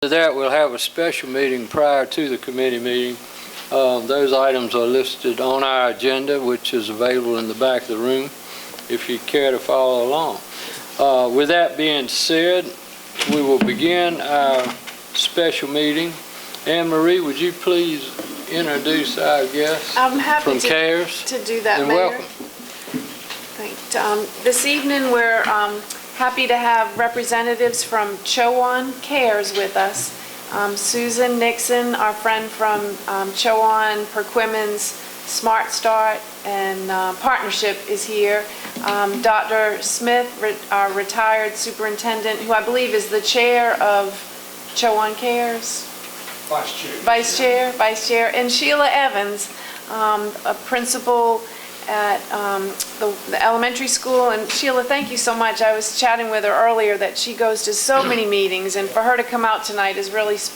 After that, we'll have a special meeting prior to the committee meeting. Those items are listed on our agenda, which is available in the back of the room, if you care to follow along. With that being said, we will begin our special meeting. Anne Marie, would you please introduce our guest I'm happy from CARES? to do that, and Mayor. welcome. This evening, we're happy to have representatives from Chowan CARES with us. Susan Nixon, our friend from Chowan Perquimans Smart Start and Partnership, is here. Dr. Smith, our retired superintendent, who I believe is the chair of Chowan CARES. Vice Chair, and Sheila Evans, a principal at the elementary school. And Sheila, thank you so much. I was chatting with her earlier that she goes to so many meetings, and for her to come out tonight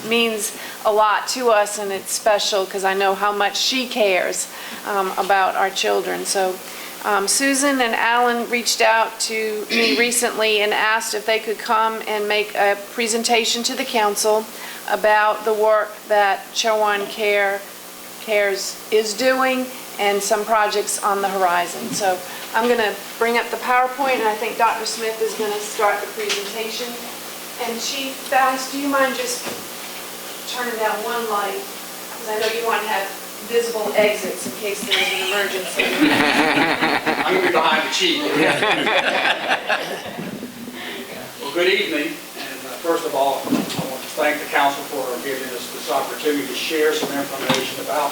means a lot to us, and it's special because I know how much she cares about our children. So Susan and Alan reached out to me recently and asked if they could come and make a presentation to the council about the work that Chowan CARES is doing and some projects on the horizon. So I'm going to bring up the PowerPoint, and I think Dr. Smith is going to start the presentation. And Chief Bass, do you mind just turning down one light? Because I know you want to have visible exits in case there's an emergency. I'm going to be behind the chief. Well, good evening. And first of all, I want to thank the council for giving us this opportunity to share some information about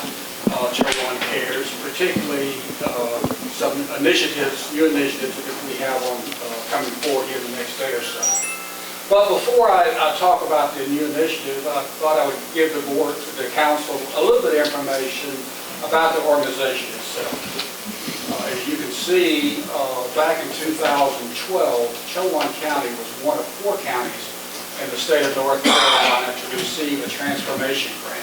Chowan CARES, particularly some initiatives, new initiatives that we have on coming forward here in the next day or so. But before I talk about the new initiative, I thought I would give the board, the council, a little bit of information about the organization itself. As you can see, back in 2012, Chowan County was one of 4 counties in the state of North Carolina to receive a transformation grant.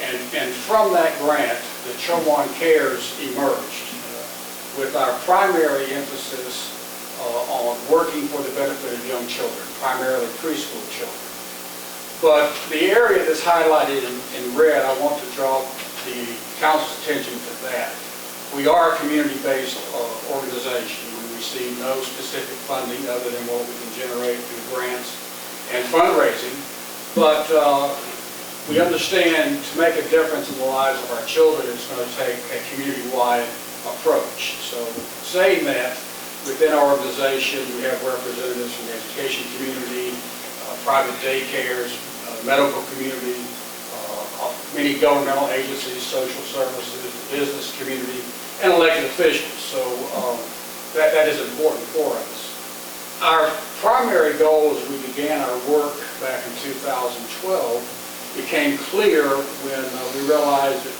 And from that grant, the Chowan CARES emerged with our primary emphasis on working for the benefit of young children, primarily preschool children. But the area that's highlighted in red, I want to draw the council's attention to that. We are a community-based organization. We receive no specific funding other than what we can generate through grants and fundraising. But we understand to make a difference in the lives of our children, it's going to take a community-wide approach. So saying that, within our organization, we have representatives from the education community, private daycares, medical community, many governmental agencies, social services, the business community, and elected officials. So that is important for us. Our primary goal as we began our work back in 2012 became clear when we realized that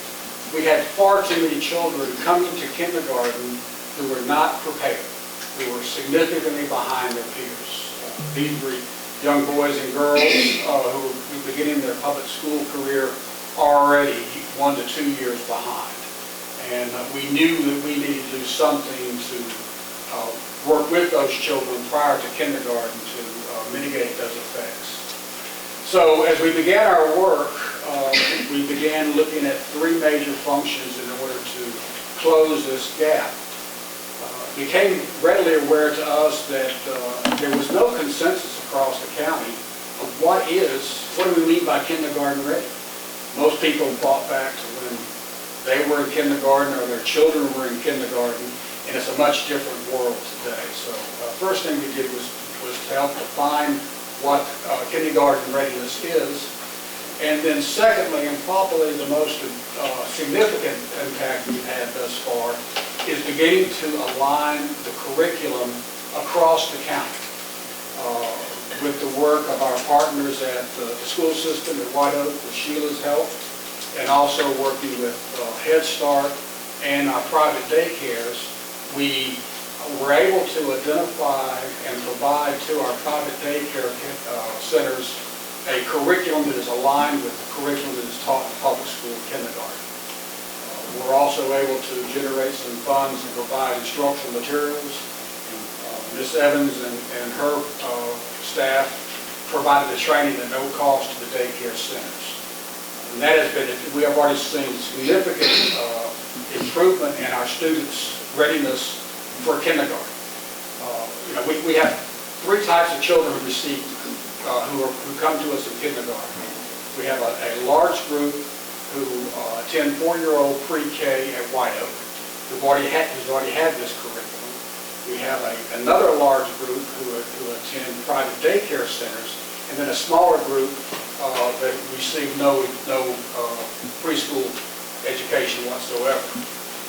we had far too many children coming to kindergarten who were not prepared, who were significantly behind their peers. These were young boys and girls who were beginning their public school career already 1 to 2 years behind. And we knew that we needed to do something to work with those children prior to kindergarten to mitigate those effects. So as we began our work, we began looking at 3 major functions in order to close this gap. It became readily aware to us that there was no consensus across the county of what do we mean by kindergarten ready. Most people thought back to when they were in kindergarten or their children were in kindergarten, and it's a much different world today. So first thing we did was to help define what kindergarten readiness is. And then secondly, and probably the most significant impact we've had thus far, is beginning to align the curriculum across the county with the work of our partners at the school system at White Oak with Sheila's help, and also working with Head Start and our private daycares. We were able to identify and provide to our private daycare centers a curriculum that is aligned with the curriculum that is taught in public school kindergarten. We're also able to generate some funds and provide instructional materials. Ms. Evans and her staff provided the training at no cost to the daycare centers. And that has been, we have already seen significant improvement in our students' readiness for kindergarten. We have three types of children who receive, who come to us in kindergarten. We have a large group who attend 4-year-old pre-K at White Oak, who's already had this curriculum. We have another large group who attend private daycare centers, and then a smaller group that receive no preschool education whatsoever.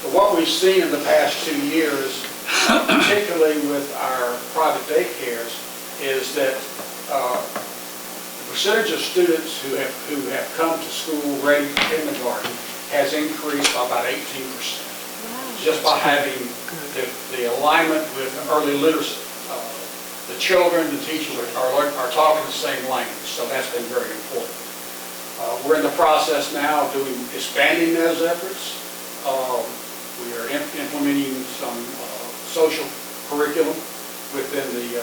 But what we've seen in the past 2 years, particularly with our private daycares, is that the percentage of students who have come to school ready for kindergarten has increased by about 18%, just by having the alignment with early literacy. The children, the teachers are talking the same language, so that's been very important. We're in the process now of expanding those efforts. We are implementing some social curriculum within the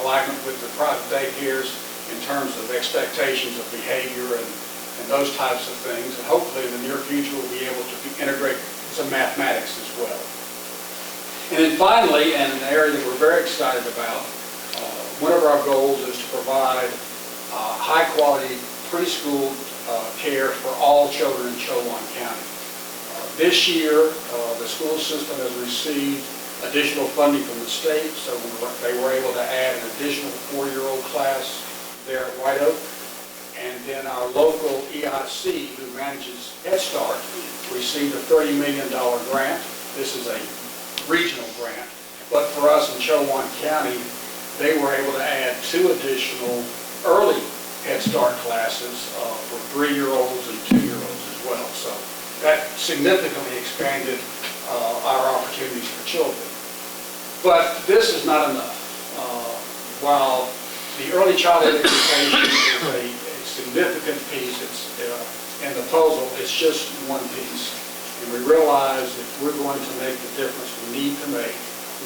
alignment with the private daycares in terms of expectations of behavior and those types of things. And hopefully in the near future we'll be able to integrate some mathematics as well. And then finally, and an area that we're very excited about, one of our goals is to provide high-quality preschool care for all children in Chowan County. This year, the school system has received additional funding from the state, so they were able to add an additional 4-year-old class there at White Oak. And then our local EIC, who manages Head Start, received a $30 million grant. This is a regional grant. But for us in Chowan County, they were able to add 2 additional early Head Start classes for 3-year-olds and 2-year-olds as well. So that significantly expanded our opportunities for children. But this is not enough. While the early childhood education is a significant piece in the puzzle, it's just one piece. And we realize if we're going to make the difference we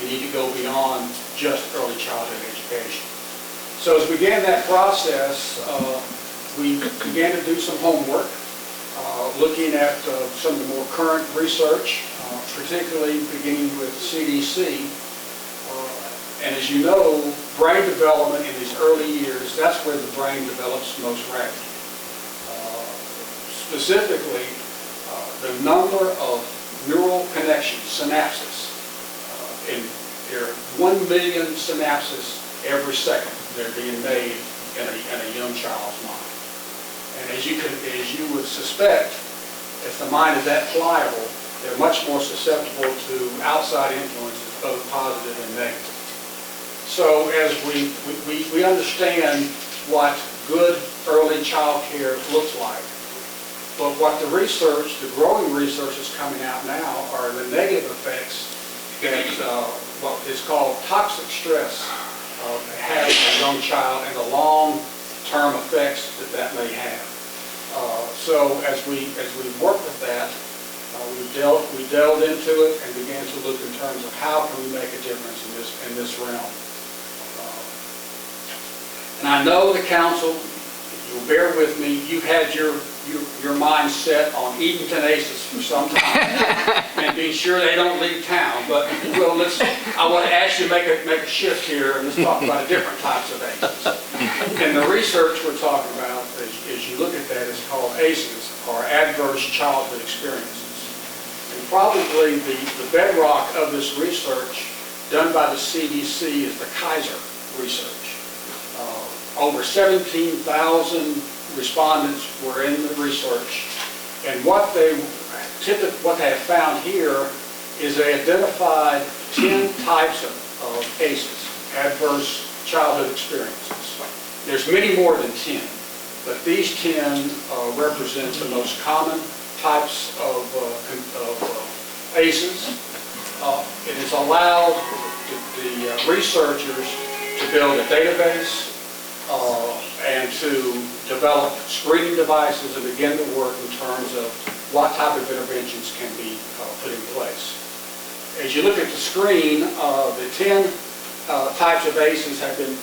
need to go beyond just early childhood education. So as we began that process, we began to do some homework, looking at some of the more current research, particularly beginning with CDC. And as you know, brain development in these early years, that's where the brain develops most rapidly. Specifically, the number of neural connections, synapses, and there are 1 million synapses every second that are being made in a young child's mind. And as you would suspect, if the mind is that pliable, they're much more susceptible to outside influences, both positive and negative. So as we understand what good early child care looks like, but what the research, the growing research that's coming out now are the negative effects that what is called toxic stress has a young child and the long-term effects that may have. So as we work with that, we delved into it and began to look in terms of how can we make a difference in this realm. And I know the council, if you'll bear with me, you've had your mind set on Edenton Aces for some time and being sure they don't leave town. But well, I want to ask you to make a shift here and let's talk about different types of ACEs. And the research we're talking about, as you look at that, is called ACEs, or Adverse Childhood Experiences. And probably the bedrock of this research done by the CDC is the Kaiser research. Over 17,000 respondents were in the research, and what they have found here is they identified 10 types of ACEs, adverse childhood experiences. There's many more than 10, but these 10 represent the most common types of ACEs. It has allowed the researchers to build a database and to develop screening devices and begin to work in terms of what type of interventions can be put in place. As you look at the screen, the 10 types of ACEs have been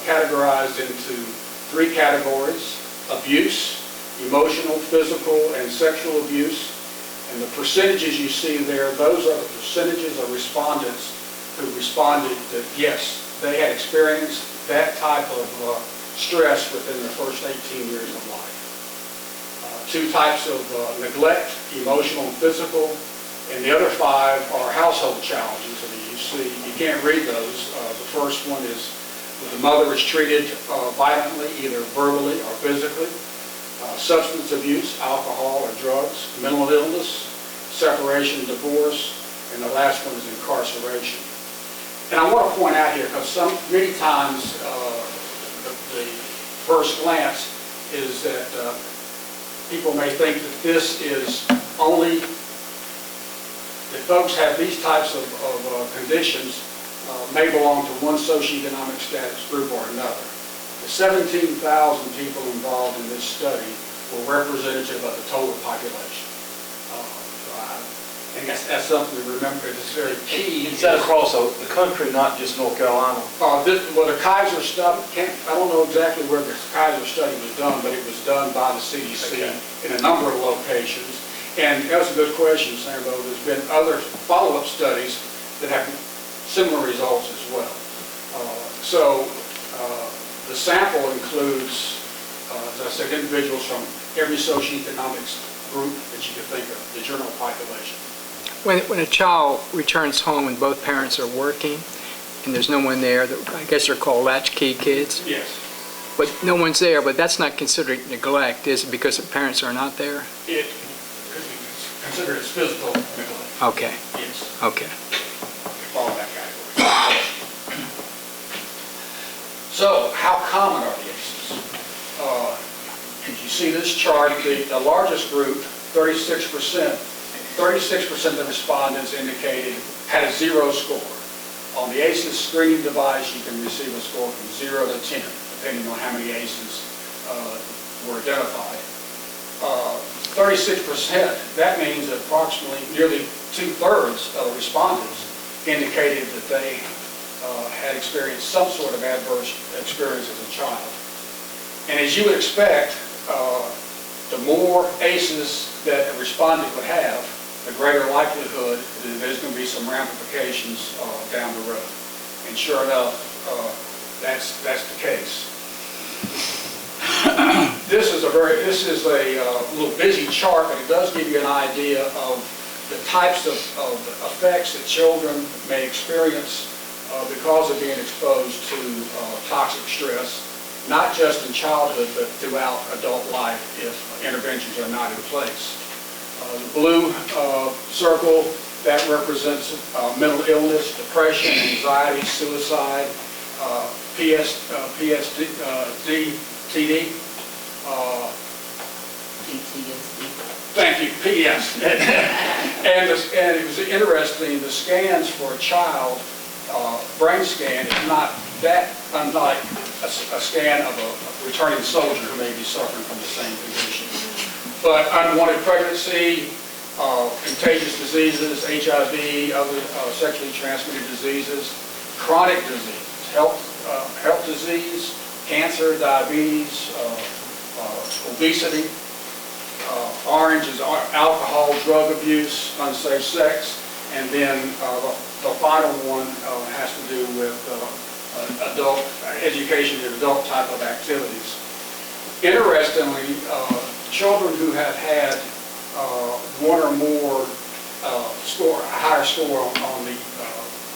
categorized into three categories: abuse, emotional, physical, and sexual abuse. And the percentages you see there, those are the percentages of respondents who responded that, yes, they had experienced that type of stress within their first 18 years of life. Two types of neglect, emotional and physical, and the other five are household challenges. I mean, you see, you can't read those. The first one is when the mother is treated violently, either verbally or physically. Substance abuse, alcohol or drugs, mental illness, separation, divorce, and the last one is incarceration. And I want to point out here, because many times the first glance is that people may think that this is only, that folks have these types of conditions may belong to one socioeconomic status group or another. The 17,000 people involved in this study were representative of the total population. And that's something to remember. It's very key. Is that across the country, not just North Carolina? Well, the Kaiser study, I don't know exactly where the Kaiser study was done, but it was done by the CDC in a number of locations. And that's a good question, Sambo. There's been other follow-up studies that have similar results as well. The sample includes, as I said, individuals from every socioeconomic group that you could think of, the general population. When a child returns home and both parents are working and there's no one there, I guess they're called latchkey kids, Yes. but no one's there, but that's not considered neglect, is it, because the parents are not there? It could be considered as physical neglect. Okay, Yes. okay. Follow that category. So, how common are the ACEs? As you see this chart, the largest group, 36% of the respondents indicated had a 0 score. On the ACEs screening device, you can receive a score from 0 to 10, depending on how many ACEs were identified. 36%, that means that approximately nearly 2/3 of the respondents indicated that they had experienced some sort of adverse experience as a child. And as you would expect, the more ACEs that a respondent would have, the greater likelihood that there's going to be some ramifications down the road. And sure enough, that's the case. This is a little busy chart, but it does give you an idea of the types of effects that children may experience because of being exposed to toxic stress, not just in childhood, but throughout adult life if interventions are not in place. The blue circle, that represents mental illness, depression, anxiety, suicide, PTSD, thank you, PS. And it was interesting, the scans for a child, brain scan, is not that unlike a scan of a returning soldier who may be suffering from the same condition. But unwanted pregnancy, contagious diseases, HIV, other sexually transmitted diseases, chronic disease, health disease, cancer, diabetes, obesity. Orange is alcohol, drug abuse, unsafe sex, and then the final one has to do with adult education and adult type of activities. Interestingly, children who have had one or more a higher score on the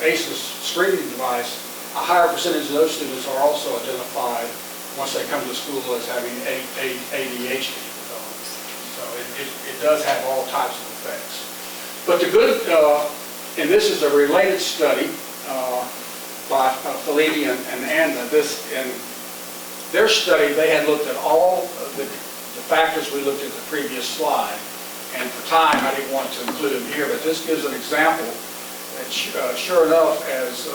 ACEs screening device, a higher percentage of those students are also identified once they come to school as having ADHD. So it does have all types of effects. But the good, and this is a related study by Felipe and Anna. In their study, they had looked at all of the factors we looked at the previous slide. And for time, I didn't want to include them here, but this gives an example that sure enough, as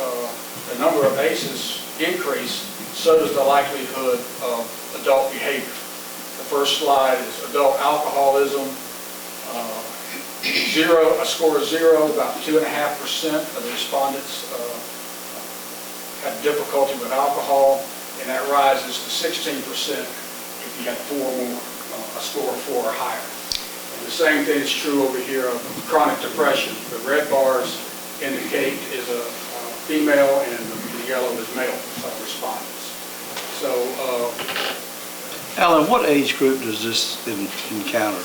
the number of ACEs increase, so does the likelihood of adult behavior. The first slide is adult alcoholism. A score of 0, about 2.5% of the respondents had difficulty with alcohol. and that rises to 16% if you got 4 or more, a score of 4 or higher. And the same thing is true over here of chronic depression. The red bars indicate is a female, and the yellow is male respondents. So, Alan, what age group does this encounter?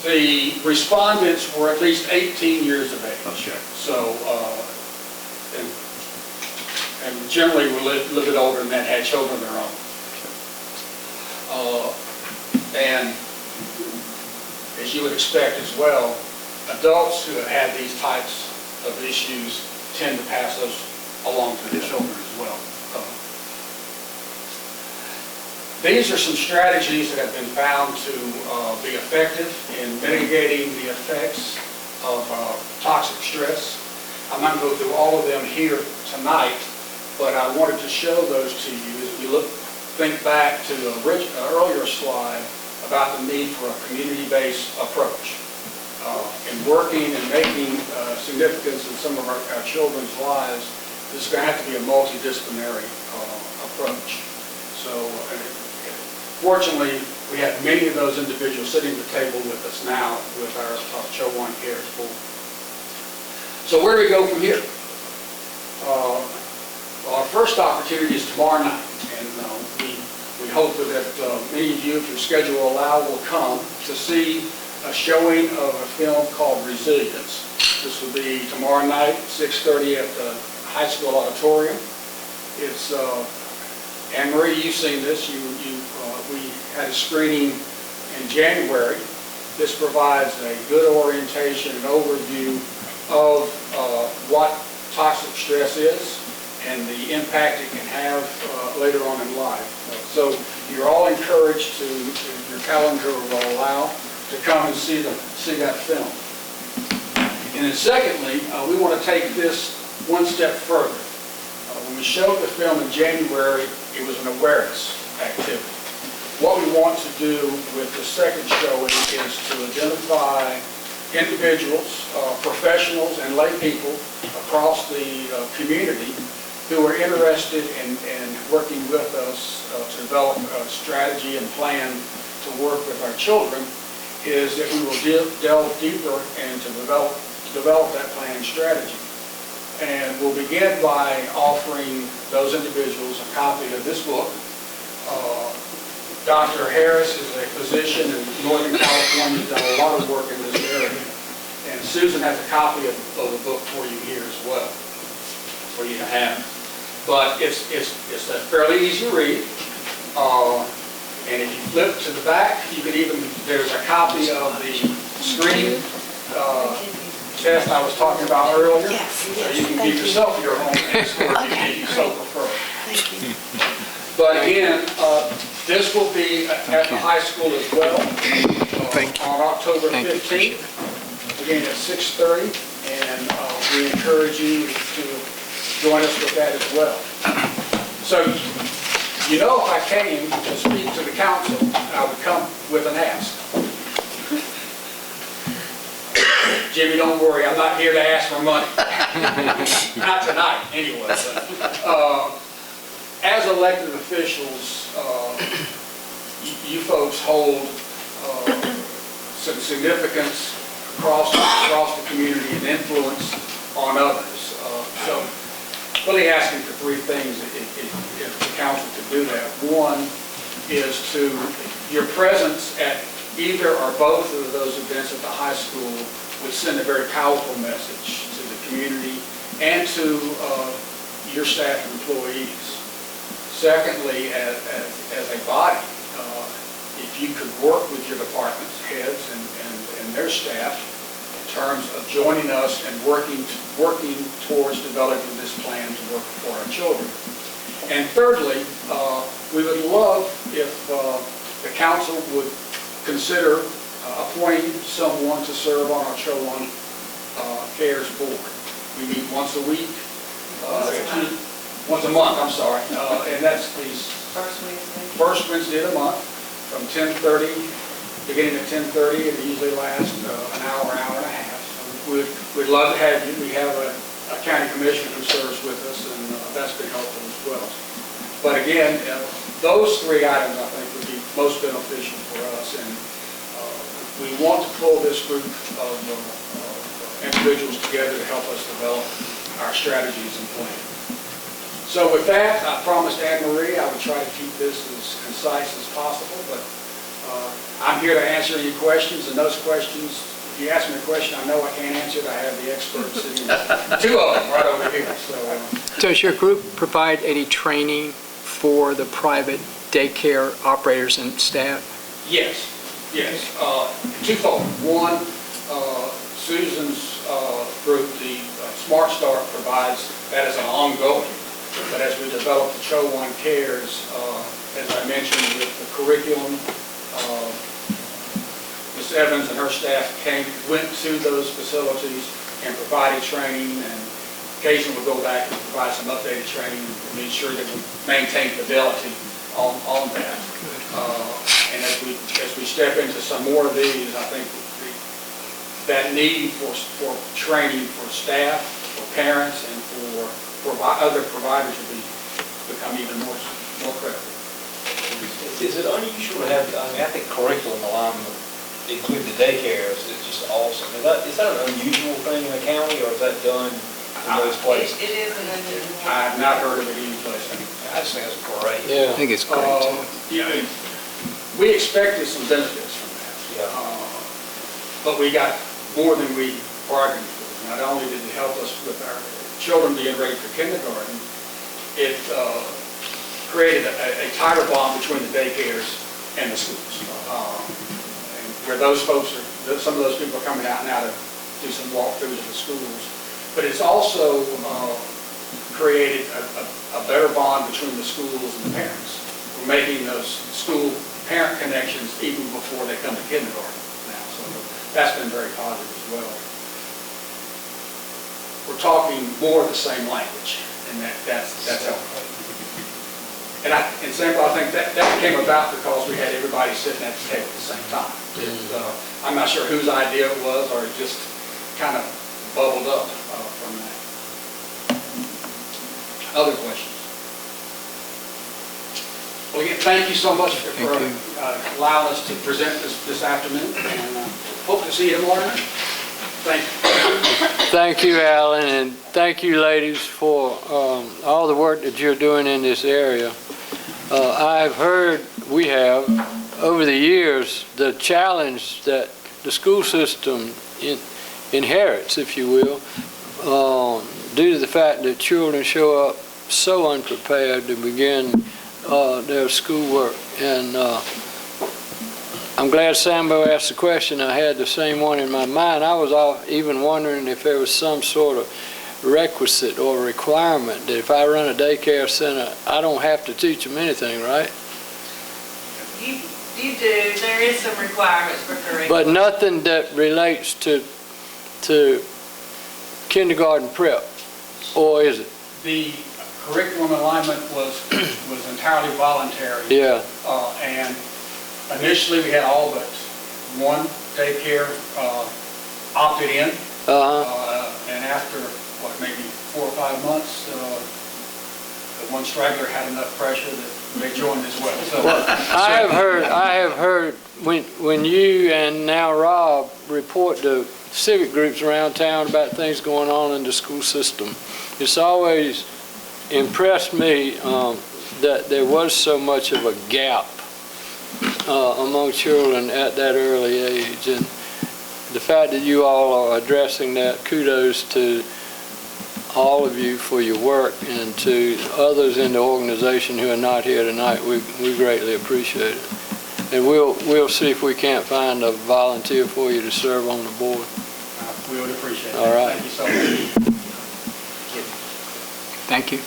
the respondents were at least 18 years of age. Okay. So, and generally were a little bit older than that, had children of their own. And as you would expect as well, adults who have had these types of issues tend to pass those along to their children as well. These are some strategies that have been found to be effective in mitigating the effects of toxic stress. I'm not going to go through all of them here tonight, but I wanted to show those to you as we think back to the earlier slide about the need for a community-based approach. In working and making significance in some of our children's lives, this is going to have to be a multidisciplinary approach. So fortunately, we have many of those individuals sitting at the table with us now with our Cho One Cares Board. So where do we go from here? Our first opportunity is tomorrow night, and we hope that many of you, if your schedule allow, will come to see a showing of a film called Resilience. This will be tomorrow night, 6:30 at the high school auditorium. It's Anne Marie, you've seen this. We had a screening in January. This provides a good orientation and overview of what toxic stress is and the impact it can have later on in life. So you're all encouraged to, if your calendar will allow, to come and see that film. And then secondly, we want to take this one step further. When we showed the film in January, it was an awareness activity. What we want to do with the second showing is to identify individuals, professionals, and lay people across the community who are interested in working with us to develop a strategy and plan to work with our children, is that we will delve deeper and to develop that plan and strategy. And we'll begin by offering those individuals a copy of this book. Dr. Harris is a physician in Northern California, who's done a lot of work in this area. And Susan has a copy of the book for you here as well, for you to have. But it's a fairly easy read. And if you flip to the back, you can even, there's a copy of the screening test I was talking about earlier. Yes, So you can give yourself your own score if you so prefer. Thank you. But again, this will be at the high school as well on October 15th, beginning at 6:30, and we encourage you to join us with that as well. So, you know, if I came to speak to the council, I would come with an ask. Jimmy, don't worry, I'm not here to ask for money. Not tonight, anyway. But, as elected officials, you folks hold some significance across the community and influence on others. So really asking for 3 things if the council could do that. One is to, your presence at either or both of those events at the high school would send a very powerful message to the community and to your staff and employees. Secondly, as a body, if you could work with your department's heads and their staff in terms of joining us and working towards developing this plan to work for our children. And thirdly, we would love if the council would consider appointing someone to serve on our Cho One Cares Board. We meet once a week. Once a month, I'm sorry, and that's the first Wednesday of the month from 10:30, beginning at 10:30, and it usually lasts an hour and a half. So we'd love to have you. We have a county commissioner who serves with us, and that's been helpful as well. But again, those three items, I think, would be most beneficial for us, and we want to pull this group of individuals together to help us develop our strategies and plans. So with that, I promised Anne Marie I would try to keep this as concise as possible, but I'm here to answer any questions, and those questions, if you ask me a question I know I can't answer it, I have the experts sitting, two of them right over here. So, Does your group provide any training for the private daycare operators and staff? yes, twofold. One, Susan's group, the Smart Start, provides that as an ongoing. But as we develop the Cho One Cares, as I mentioned with the curriculum, Ms. Evans and her staff went to those facilities and provided training, and occasionally we'll go back and provide some updated training and make sure that we maintain fidelity on that. And as we step into some more of these, I think that need for training for staff, for parents, and for other providers will become even more critical. Is it unusual to have, I think curriculum alignment, include the daycares, is just awesome. Is that an unusual thing in the county, or is that done in those places? It is an unusual. I have not heard of it any place. I just think that's great. I think it's great, too. Yeah, we expected some benefits from that. But we got more than we bargained for. Not only did it help us with our children being ready for kindergarten, it created a tighter bond between the daycares and the schools. And where those folks some of those people are coming out now to do some walkthroughs of the schools. But it's also created a better bond between the schools and the parents. We're making those school-parent connections even before they come to kindergarten now. So that's been very positive as well. We're talking more of the same language, and that's helpful. And sample, I think that came about because we had everybody sitting at the table at the same time. I'm not sure whose idea it was, or it just kind of bubbled up from that. Other questions? Well, again, thank you so much for allowing us to present this afternoon, and hope to see you tomorrow night. Thank you. Thank you, Alan, and thank you, ladies, for all the work that you're doing in this area. I've heard, we have, over the years, the challenge that the school system inherits, if you will, due to the fact that children show up so unprepared to begin their schoolwork. And I'm glad Sambo asked the question. I had the same one in my mind. I was even wondering if there was some sort of requisite or requirement that if I run a daycare center, I don't have to teach them anything, right? You do. There is some requirements for curriculum. But nothing that relates to kindergarten prep, or is it? The curriculum alignment was entirely voluntary. Yeah. And initially, we had all but one daycare opted in. And after, maybe 4 or 5 months, the one straggler had enough pressure that they joined as well. So, I have heard when you and now Rob report to civic groups around town about things going on in the school system, it's always impressed me that there was so much of a gap among children at that early age, and the fact that you all are addressing that, kudos to all of you for your work, and to others in the organization who are not here tonight. We greatly appreciate it, and we'll see if we can't find a volunteer for you to serve on the board. we would appreciate it. All right. Thank you so much. Thank you.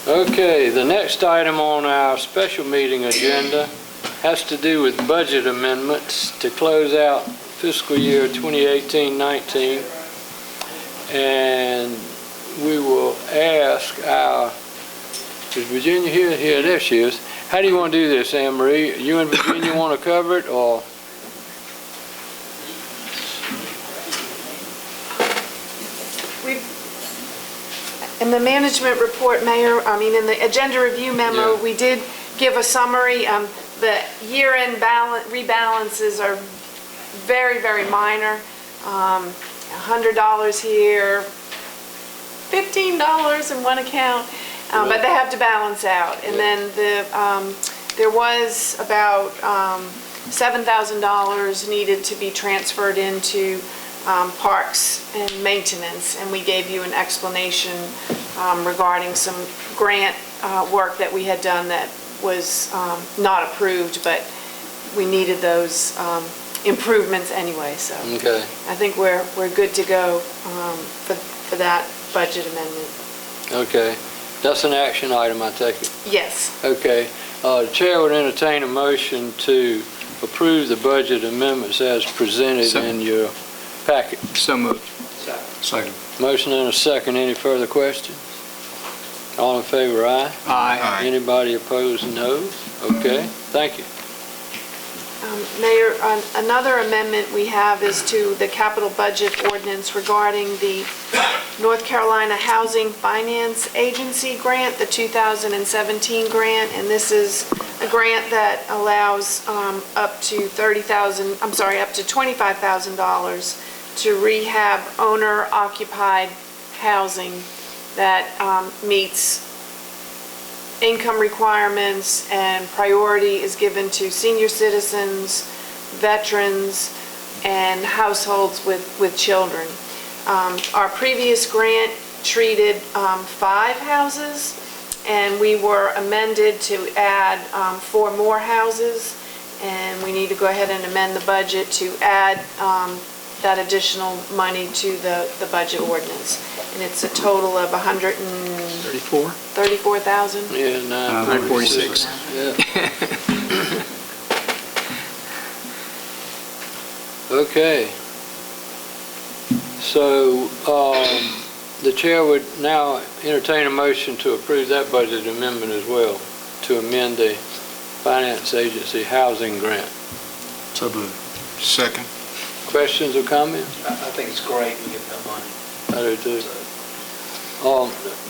Okay, the next item on our special meeting agenda has to do with budget amendments to close out fiscal year 2018-19. And we will ask is Virginia here? Here, there she is. How do you want to do this, Anne Marie? You and Virginia want to cover it, or? In the management report, Mayor, in the agenda review memo, Yeah. we did give a summary. The year-end rebalances are very, very minor. $100 here, $15 in one account, but they have to balance out. And then there was about $7,000 needed to be transferred into parks and maintenance, and we gave you an explanation regarding some grant work that we had done that was not approved, but we needed those improvements anyway, so Okay, I think we're good to go for that budget amendment. okay. That's an action item, I take it. Yes. Okay. The chair would entertain a motion to approve the budget amendments as presented So- in your packet. So moved. Second. Motion and a second. Any further questions? All in favor, aye? Aye. Anybody opposed, no? Okay, thank you. Mayor, another amendment we have is to the capital budget ordinance regarding the North Carolina Housing Finance Agency grant, the 2017 grant, and this is a grant that allows up to $25,000 to rehab owner-occupied housing that meets income requirements, and priority is given to senior citizens, veterans, and households with children. Our previous grant treated 5 houses, and we were amended to add 4 more houses, and we need to go ahead and amend the budget to add that additional money to the budget ordinance. And it's a total of 34? $34,000. Yeah, 946. Yeah. Okay. So, the chair would now entertain a motion to approve that budget amendment as well, to amend the Finance Agency Housing Grant. So moved. Second. Questions or comments? I think it's great we get that money. I do too.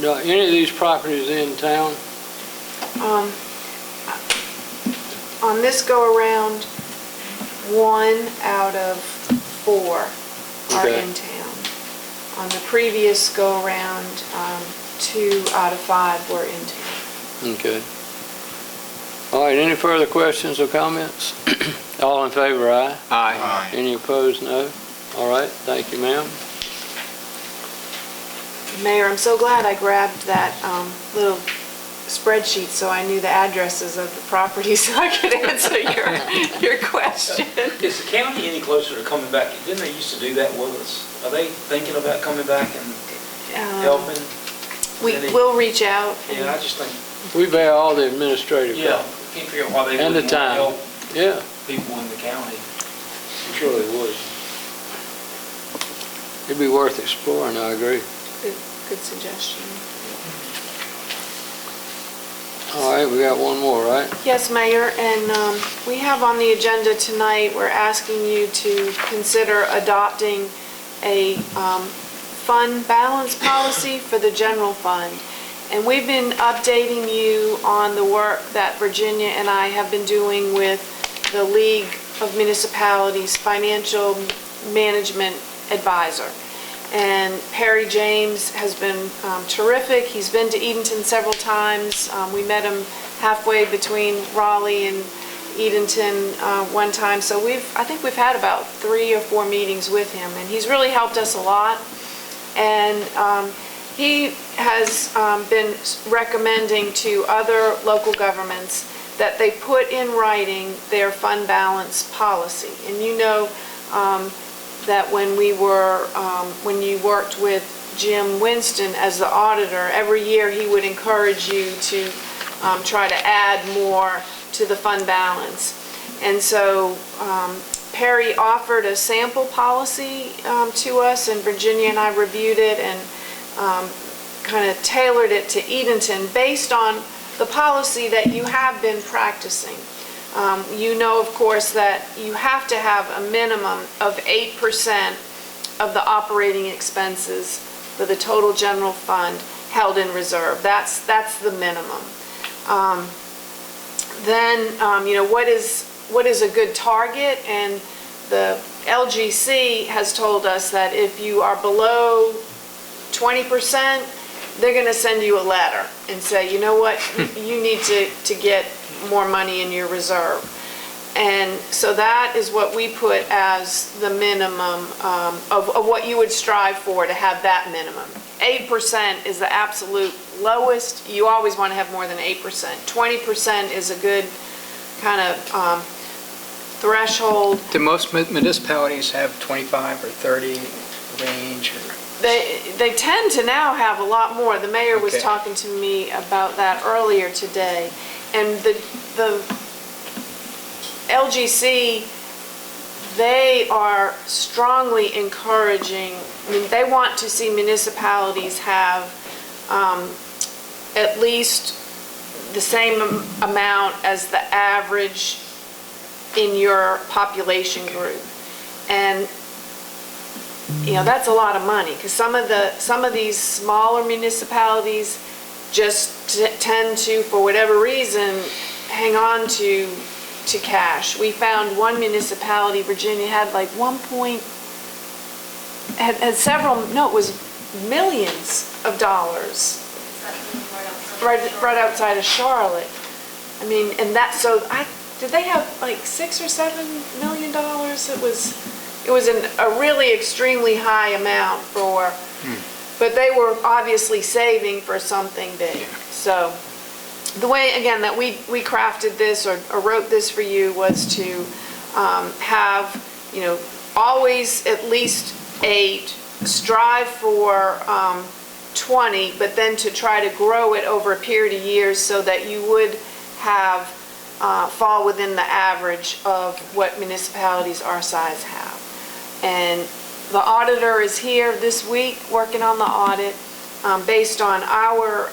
Now, any of these properties in town? On this go-around, 1 out of 4 are Okay. in town. On the previous go-around, 2 out of 5 were in town. Okay. All right, any further questions or comments? All in favor, aye? Aye. Aye. Any opposed, no? All right, thank you, ma'am. Mayor, I'm so glad I grabbed that little spreadsheet so I knew the addresses of the properties so I could answer your question. Is the county any closer to coming back? Didn't they used to do that with us? Are they thinking about coming back and helping? We'll reach out. Yeah, I just think, We bear all the administrative yeah, costs. can't figure out why they And the wouldn't want to time. help Yeah, people in the county. I'm sure they would. It'd be worth exploring, I agree. Good suggestion. All right, we got one more, right? Yes, Mayor, and we have on the agenda tonight, we're asking you to consider adopting a fund balance policy for the general fund. And we've been updating you on the work that Virginia and I have been doing with the League of Municipalities Financial Management Advisor. And Perry James has been terrific. He's been to Edenton several times. We met him halfway between Raleigh and Edenton one time. So I think we've had about 3 or 4 meetings with him, and he's really helped us a lot. And he has been recommending to other local governments that they put in writing their fund balance policy. And you know that when you worked with Jim Winston as the auditor, every year he would encourage you to try to add more to the fund balance. And so Perry offered a sample policy to us, and Virginia and I reviewed it and kind of tailored it to Edenton based on the policy that you have been practicing. You know, of course, that you have to have a minimum of 8% of the operating expenses for the total general fund held in reserve. That's the minimum. Then, what is a good target? And the LGC has told us that if you are below 20%, they're going to send you a letter and say, you know what, you need to get more money in your reserve. And so that is what we put as the minimum of what you would strive for to have that minimum. 8% is the absolute lowest. You always want to have more than 8%. 20% is a good kind of threshold. Do most municipalities have 25 or 30 range? They tend to now have a lot more. The mayor was Okay. talking to me about that earlier today. And the LGC, they are strongly encouraging, I mean, they want to see municipalities have at least the same amount as the average in your population group. And that's a lot of money, because some of these smaller municipalities just tend to, for whatever reason, hang on to cash. We found one municipality, Virginia, had like had several, no, it was millions of dollars right outside of Charlotte. I mean, and that, so did they have like $6 or $7 million? It was a really extremely high amount for, but they were obviously saving for something big. So the way, again, that we crafted this or wrote this for you was to have, always at least 8, strive for 20, but then to try to grow it over a period of years so that you would have fall within the average of what municipalities our size have. And the auditor is here this week working on the audit. Based on our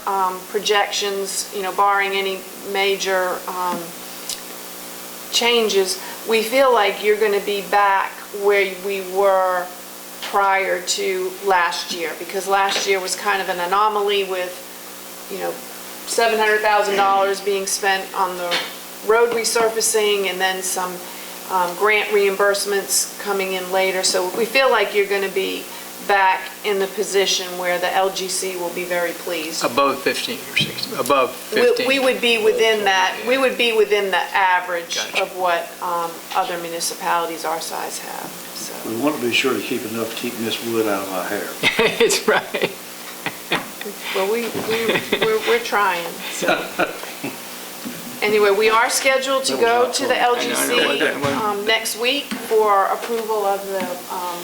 projections, barring any major changes, we feel like you're going to be back where we were prior to last year, because last year was kind of an anomaly with, $700,000 being spent on the road resurfacing and then some grant reimbursements coming in later. So we feel like you're going to be back in the position where the LGC will be very pleased. Above 15 or 16, above 15? We would be within that, we would be within the average Gotcha. of what other municipalities our size have, so. We want to be sure to keep enough to keep Miss Wood out of my hair. It's right. Well, we're trying, so. Anyway, we are scheduled to go to the I know. LGC next week for approval of the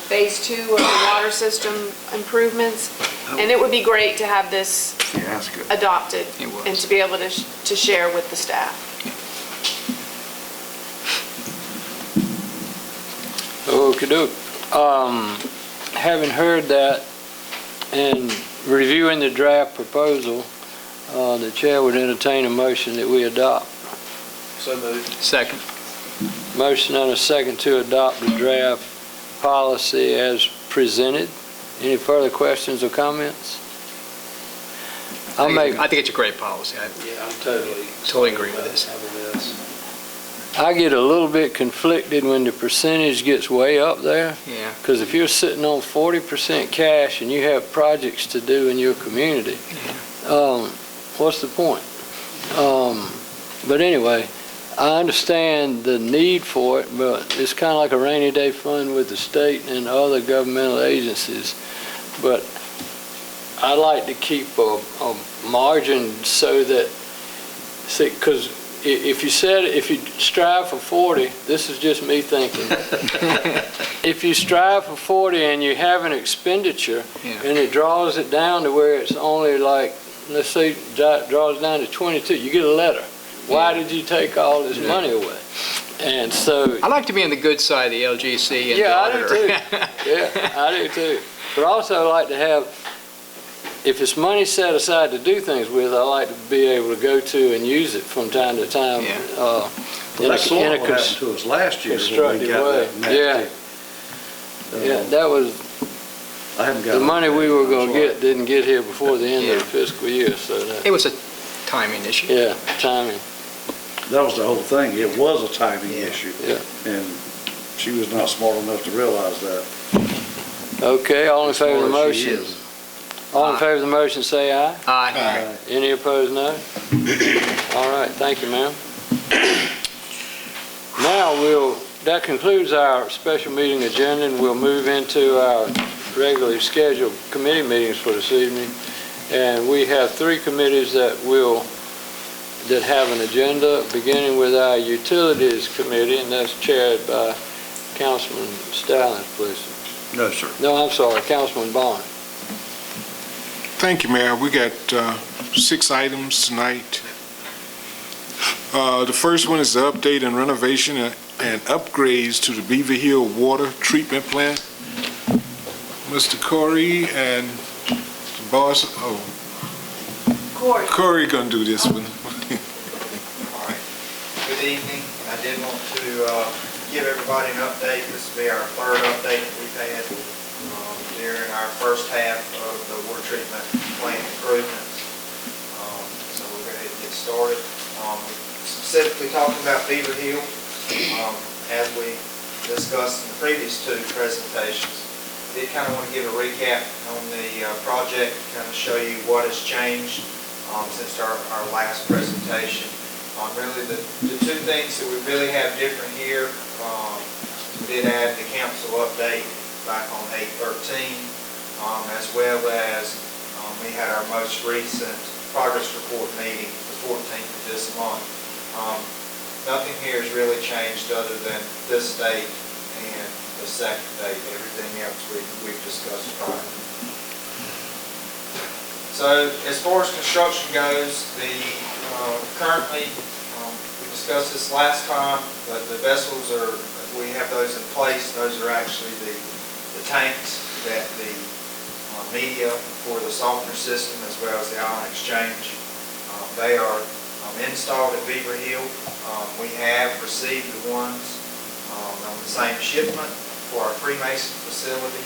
Phase 2 of the water system improvements. And it would be great to have this Yeah, that's good. adopted It was. and to be able to share with the staff. Okey-doke. Having heard that and reviewing the draft proposal, the chair would entertain a motion that we adopt. So moved. Second. Motion and a second to adopt the draft policy as presented. Any further questions or comments? I think it's a great policy. I Yeah, I'm totally. Totally agree with this. I get a little bit conflicted when the percentage gets way up there, Yeah. because if you're sitting on 40% cash and you have projects to do in your community, what's the point? But anyway, I understand the need for it, but it's kind of like a rainy day fund with the state and other governmental agencies. But I like to keep a margin so that, see, because if you strive for 40, this is just me thinking. If you strive for 40 and you have an expenditure and it draws it down to where it's only like, let's say, draws down to 22, you get a letter. Why did you take all this money away? And so. I like to be on the good side of the LGC and the Yeah, auditor. I do too. Yeah, I do too. But also I like to have, if it's money set aside to do things with, I like to be able to go to and use it from time to time. Yeah. Well, that's sort of what happened to us last year when we constructive got way. that nasty. Yeah, that was, I haven't got. The money we were gonna I'm sorry. get didn't get here before the end of the Yeah. fiscal year, so that, It was a timing issue. yeah, timing. That was the whole thing. It was a timing issue. Yeah. And she was not smart enough to realize that. Okay, all in favor of the Smart as she motion? is. All in favor of the motion, say aye. Aye. Any opposed, no? All right, thank you, ma'am. Now, that concludes our special meeting agenda, and we'll move into our regularly scheduled committee meetings for this evening. And we have three committees that have an agenda, beginning with our Utilities Committee, and that's chaired by Councilman Stallings, please. No, sir. No, I'm sorry, Councilman Bond. Thank you, Mayor. We got 6 items tonight. The first one is the update and renovation and upgrades to the Beaver Hill Water Treatment Plant. Mr. Corey and the boss, Corey gonna do this one. All right. Good evening. I did want to give everybody an update. This will be our third update that we've had during our first half of the water treatment plant improvements. So we're going to get started. Specifically talking about Beaver Hill, as we discussed in the previous 2 presentations. I did kind of want to give a recap on the project, kind of show you what has changed since our last presentation. Really the 2 things that we really have different here, we did add the council update back on 8/13, as well as we had our most recent progress report meeting, the 14th of this month. Nothing here has really changed other than this date and the second date. Everything else we've discussed prior. So as far as construction goes, currently, we discussed this last time, but the vessels we have those in place. Those are actually the tanks that the media for the softener system as well as the ion exchange. They are installed at Beaver Hill. We have received the ones on the same shipment for our Freemason facility.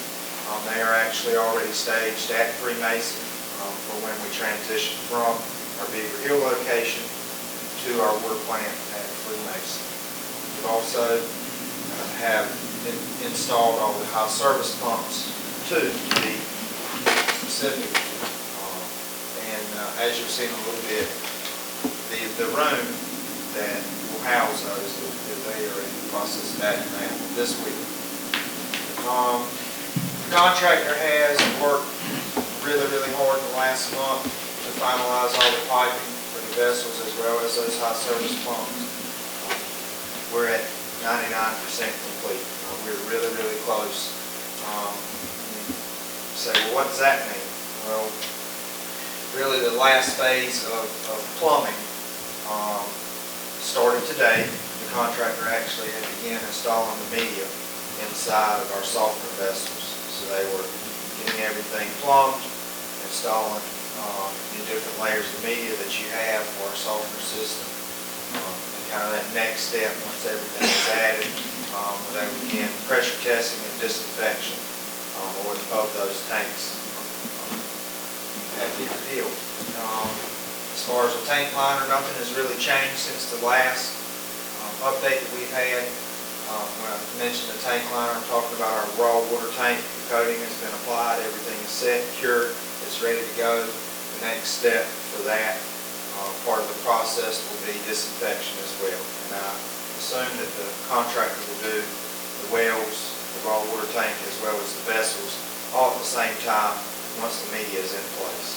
They are actually already staged at Freemason for when we transition from our Beaver Hill location to our water plant at Freemason. We also have installed all the high service pumps to the specific. And as you'll see in a little bit, the room that will house those, they are in the process of adding that this week. The contractor has worked really, really hard in the last month to finalize all the piping for the vessels as well as those high service pumps. We're at 99% complete. We're really, really close. Say, well, what does that mean? Well, really the last phase of plumbing started today. The contractor actually had begun installing the media inside of our softener vessels. So they were getting everything plumbed, installing the different layers of media that you have for our softener system. And kind of that next step, once everything is added, they begin pressure testing and disinfection with both those tanks at Beaver Hill. As far as the tank liner, nothing has really changed since the last update that we've had. When I mentioned the tank liner, I'm talking about our raw water tank. The coating has been applied, everything is set, cured, it's ready to go. The next step for that part of the process will be disinfection as well. And I assume that the contractor will do the wells, the raw water tank, as well as the vessels, all at the same time once the media is in place.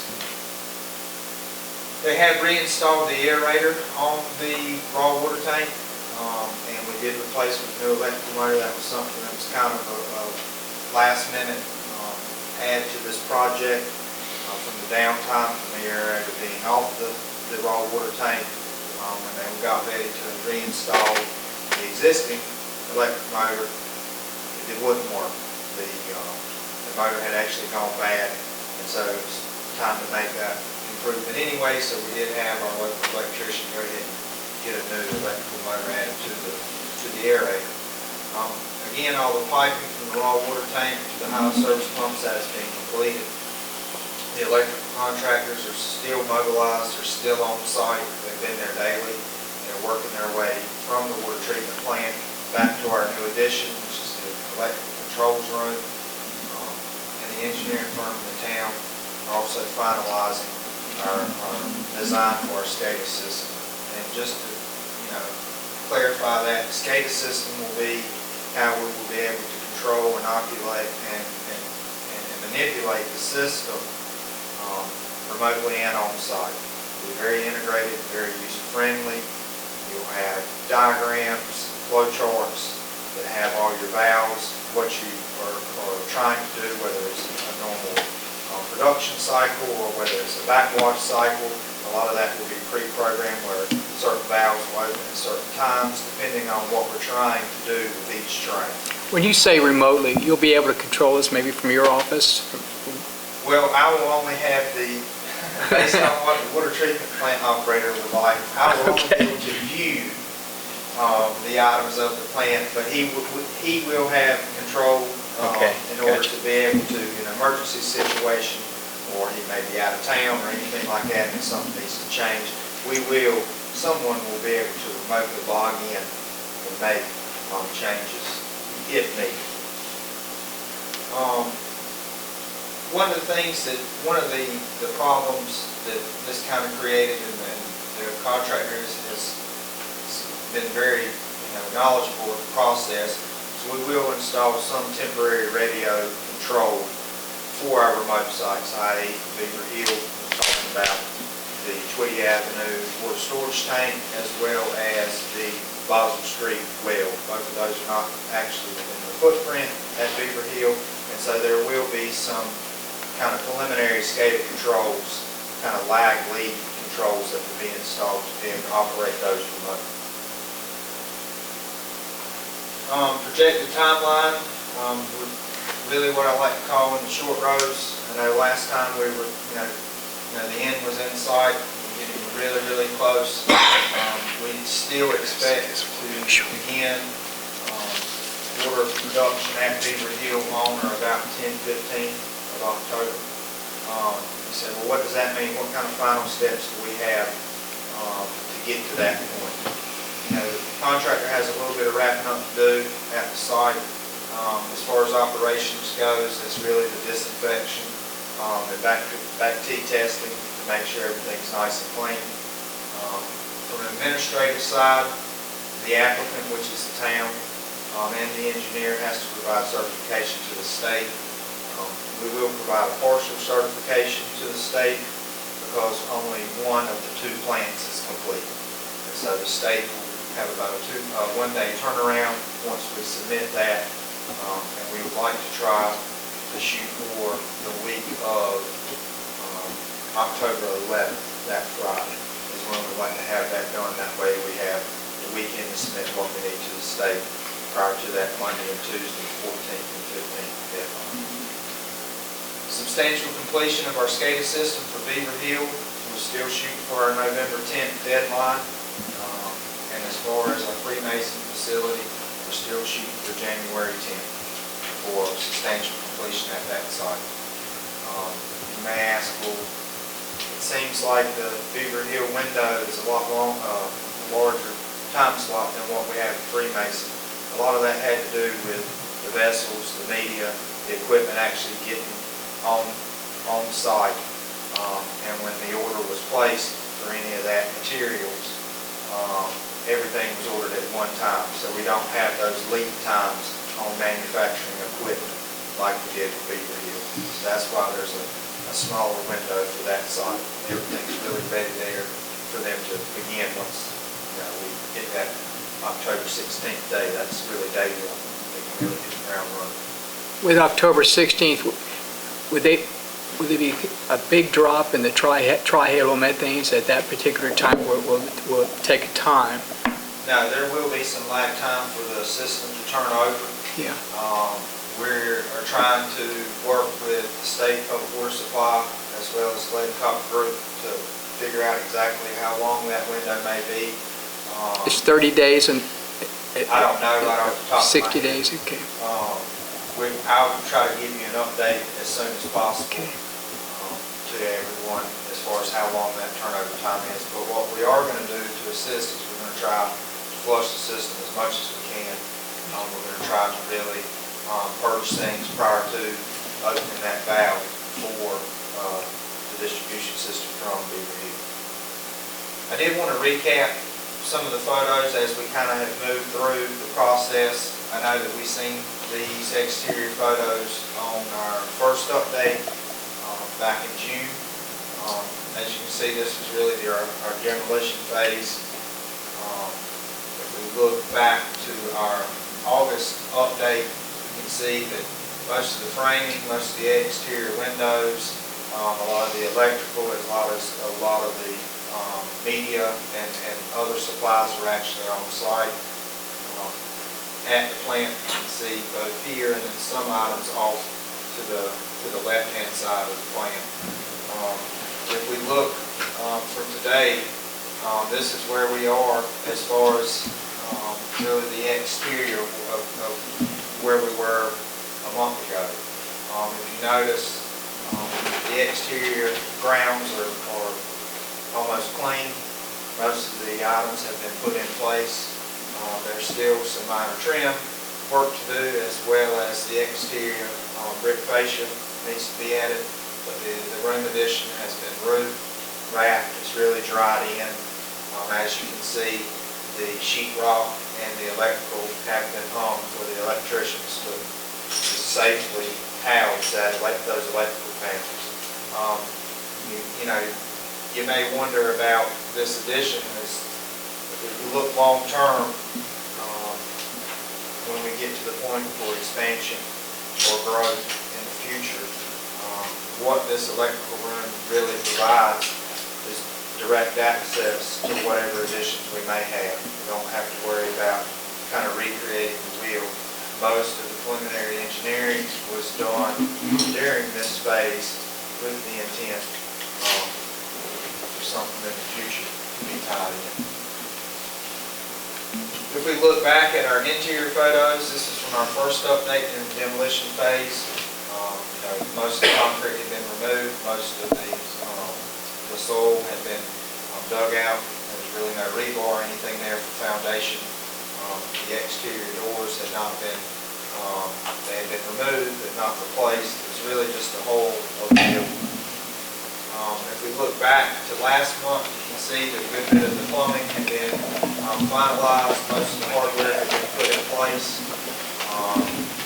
They have reinstalled the aerator on the raw water tank, and we did replace it with new electrical motor. That was something that was kind of a last minute add to this project from the downtime from the aerator being off the raw water tank. When they got ready to reinstall the existing electric motor, it wouldn't work. The motor had actually gone bad, and so it was time to make that improvement anyway, so we did have our local electrician go ahead and get a new electrical motor added to the aerator. Again, all the piping from the raw water tank to the high service pumps that has been completed. The electrical contractors are still mobilized, they're still on site, they've been there daily. They're working their way from the water treatment plant back to our new addition, which is the electrical controls room. And the engineering firm in the town are also finalizing our design for our SCADA system. And just to, clarify that, the SCADA system will be how we will be able to control, inoculate, and manipulate the system remotely and on site. It'll be very integrated, very user-friendly. You'll have diagrams, flow charts that have all your valves, what you are trying to do, whether it's a normal production cycle or whether it's a backwash cycle. A lot of that will be pre-programmed where certain valves will open at certain times depending on what we're trying to do with each train. When you say remotely, you'll be able to control this maybe from your office? Well, I will only have based on what the water treatment plant operator would like, I will only be able to view the items of the plant, but he will have control in order to be able to, in an emergency situation, or he may be out of town or anything like that, and something needs to change, someone will be able to remotely log in and make changes if needed. One of the problems that this kind of created, and the contractor has been very knowledgeable of the process, so we will install some temporary radio control for our remote sites, i.e. Beaver Hill, we're talking about the Tweedy Avenue water storage tank, as well as the Boswell Street well. Both of those are not actually within the footprint at Beaver Hill, and so there will be some kind of preliminary SCADA controls, kind of lag lead controls that will be installed to be able to operate those remotely. Projected timeline, really what I like to call in the short rows. I know last time we were, the end was in sight, getting really, really close. We still expect to begin water production at Beaver Hill on or about 10-15 of October. You said, well, what does that mean? What kind of final steps do we have to get to that point? The contractor has a little bit of wrapping up to do at the site. As far as operations goes, it's really the disinfection and back T testing to make sure everything's nice and clean. From an administrative side, the applicant, which is the town, and the engineer has to provide certification to the state. We will provide a partial certification to the state because only one of the two plants is complete. And so the state will have about a one-day turnaround once we submit that. And we would like to try to shoot for the week of October 11th, that Friday, is when we'd like to have that done. That way we have the weekend to submit what we need to the state prior to that Monday and Tuesday, 14th and 15th deadline. Substantial completion of our SCADA system for Beaver Hill. We're still shooting for our November 10th deadline. And as far as our Freemason facility, we're still shooting for January 10th for substantial completion at that site. You may ask, well, it seems like the Beaver Hill window is a lot larger time slot than what we have at Freemason. A lot of that had to do with the vessels, the media, the equipment actually getting on site. And when the order was placed for any of that materials, everything was ordered at one time. So we don't have those lead times on manufacturing equipment like we did for Beaver Hill. So that's why there's a smaller window for that site. Everything's really ready there for them to begin once we get that October 16th day. That's really day one. They can really hit the ground running. With October 16th, would there be a big drop in the trihalomethanes at that particular time, or will it take time? No, there will be some lag time for the system to turn over. Yeah. We're trying to work with the state public water supply as well as Lead Copper Group to figure out exactly how long that window may be. It's 30 days I don't know right off the top of my 60 head. days, okay. I'll try to give you an update as soon as possible Okay. to everyone as far as how long that turnover time is. But what we are going to do to assist is we're going to try to flush the system as much as we can. We're going to try to really purge things prior to opening that valve for the distribution system from Beaver Hill. I did want to recap some of the photos as we kind of have moved through the process. I know that we've seen these exterior photos on our first update back in June. As you can see, this is really our demolition phase. If we look back to our August update, you can see that most of the framing, most of the exterior windows, a lot of the electrical, as well as a lot of the media and other supplies are actually on site. At the plant, you can see both here and then some items off to the left-hand side of the plant. If we look from today, this is where we are as far as really the exterior of where we were a month ago. If you notice, the exterior grounds are almost clean. Most of the items have been put in place. There's still some minor trim work to do, as well as the exterior brick fascia needs to be added. But the room addition has been roofed, wrapped, it's really dried in. As you can see, the sheetrock and the electrical have been hung for the electricians to safely house those electrical panels. You know, you may wonder about this addition. If we look long term, when we get to the point for expansion or growth in the future, what this electrical room really provides is direct access to whatever additions we may have. We don't have to worry about kind of recreating the wheel. Most of the preliminary engineering was done during this phase with the intent for something in the future to be tied in. If we look back at our interior photos, this is from our first update in the demolition phase. Most of the concrete had been removed, most of the soil had been dug out. There was really no rebar or anything there for foundation. The exterior doors had not been, they had been removed but not replaced. It was really just a hole of the building. If we look back to last month, you can see that a good bit of the plumbing had been finalized. Most of the hardware had been put in place.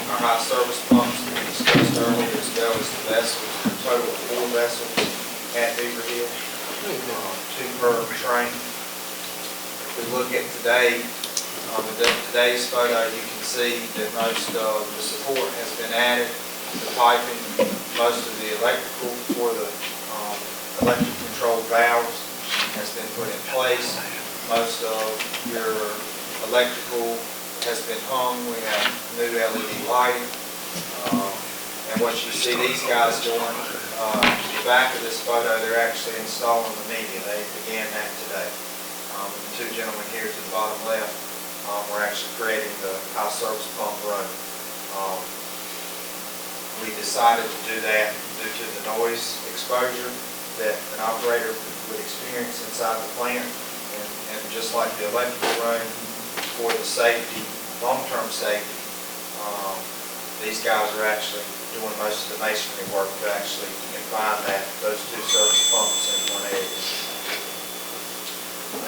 Our high service pumps that we discussed earlier, as well as the vessels, a total of 4 vessels at Beaver Hill, 2 per train. If we look at today, today's photo, you can see that most of the support has been added, the piping, most of the electrical for the electric control valves has been put in place. Most of your electrical has been hung. We have new LED lighting. And what you see these guys doing, the back of this photo, they're actually installing the media. They began that today. The 2 gentlemen here to the bottom left were actually creating the high service pump run. We decided to do that due to the noise exposure that an operator would experience inside the plant. And just like the electrical room, for the safety, long-term safety, these guys are actually doing most of the masonry work to actually confine those 2 service pumps in one area.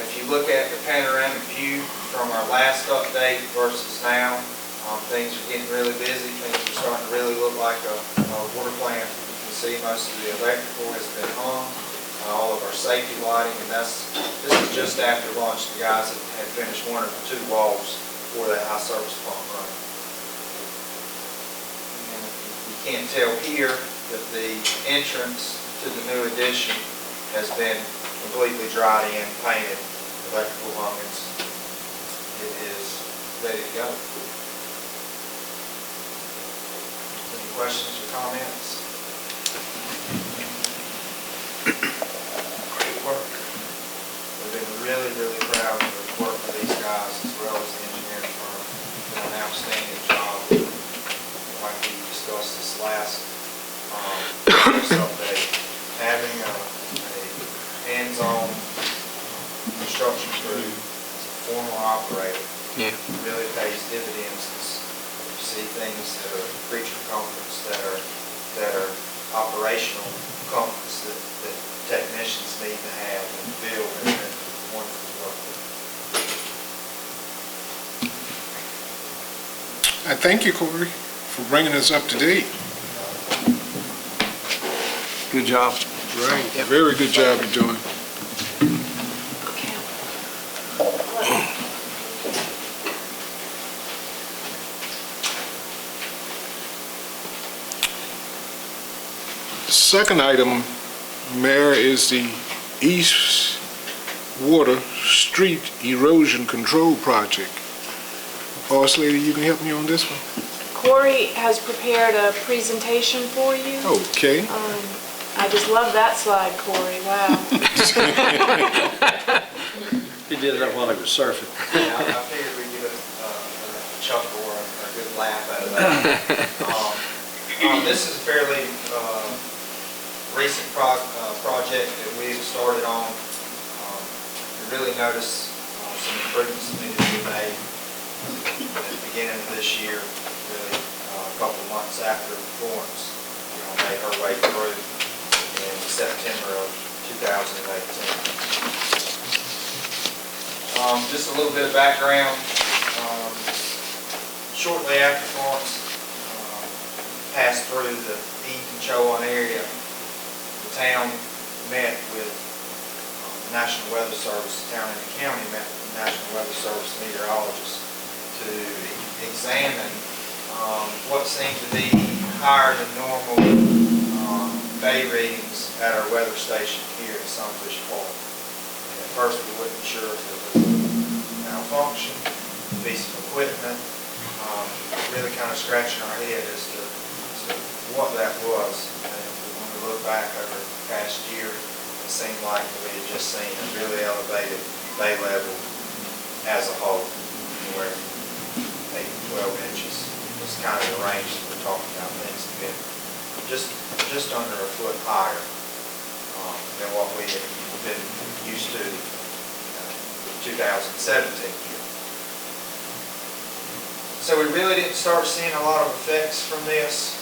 If you look at the panoramic view from our last update versus now, things are getting really busy. Things are starting to really look like a water plant. You can see most of the electrical has been hung, all of our safety lighting, and this is just after lunch. The guys had finished 1 or 2 walls for that high service pump run. And you can't tell here that the entrance to the new addition has been completely dried in, painted, electrical hung. It is ready to go. Any questions or comments? Great work. We've been really, really proud of the work of these guys as well as the engineering firm. hands-on construction crew, as a former operator, Yeah. really pays dividends. You see things that are creature comforts, that are operational comforts that technicians need to have and feel and wonderful to work with. I thank you, Corey, for bringing us up to date. Good job. Right, very good job you're doing. Second item, Mayor, is the East Water Street Erosion Control Project. Boss lady, you can help me on this one? Corey has prepared a presentation for you. Okay. I just love that slide, Corey, wow. He did it while he was surfing. I figured we'd get a chuckle or a good laugh out of that. This is a fairly recent project that we've started on. We really noticed some improvements that needed to be made at the beginning of this year, really a couple of months after Florence made her way through in September of 2018. Just a little bit of background. Shortly after Florence passed through the Edenton area, the town met with the National Weather Service. The town and the county met with the National Weather Service meteorologists to examine what seemed to be higher than normal bay readings at our weather station here in Sunfish Park. And at first we wasn't sure if it was a malfunction, a piece of equipment, really kind of scratching our head as to what that was. And when we look back over the past year, it seemed like we had just seen a really elevated bay level as a whole, anywhere 8 to 12 inches was kind of the range that we're talking about. Things have been just under a foot higher than what we had been used to in 2017 year. So we really didn't start seeing a lot of effects from this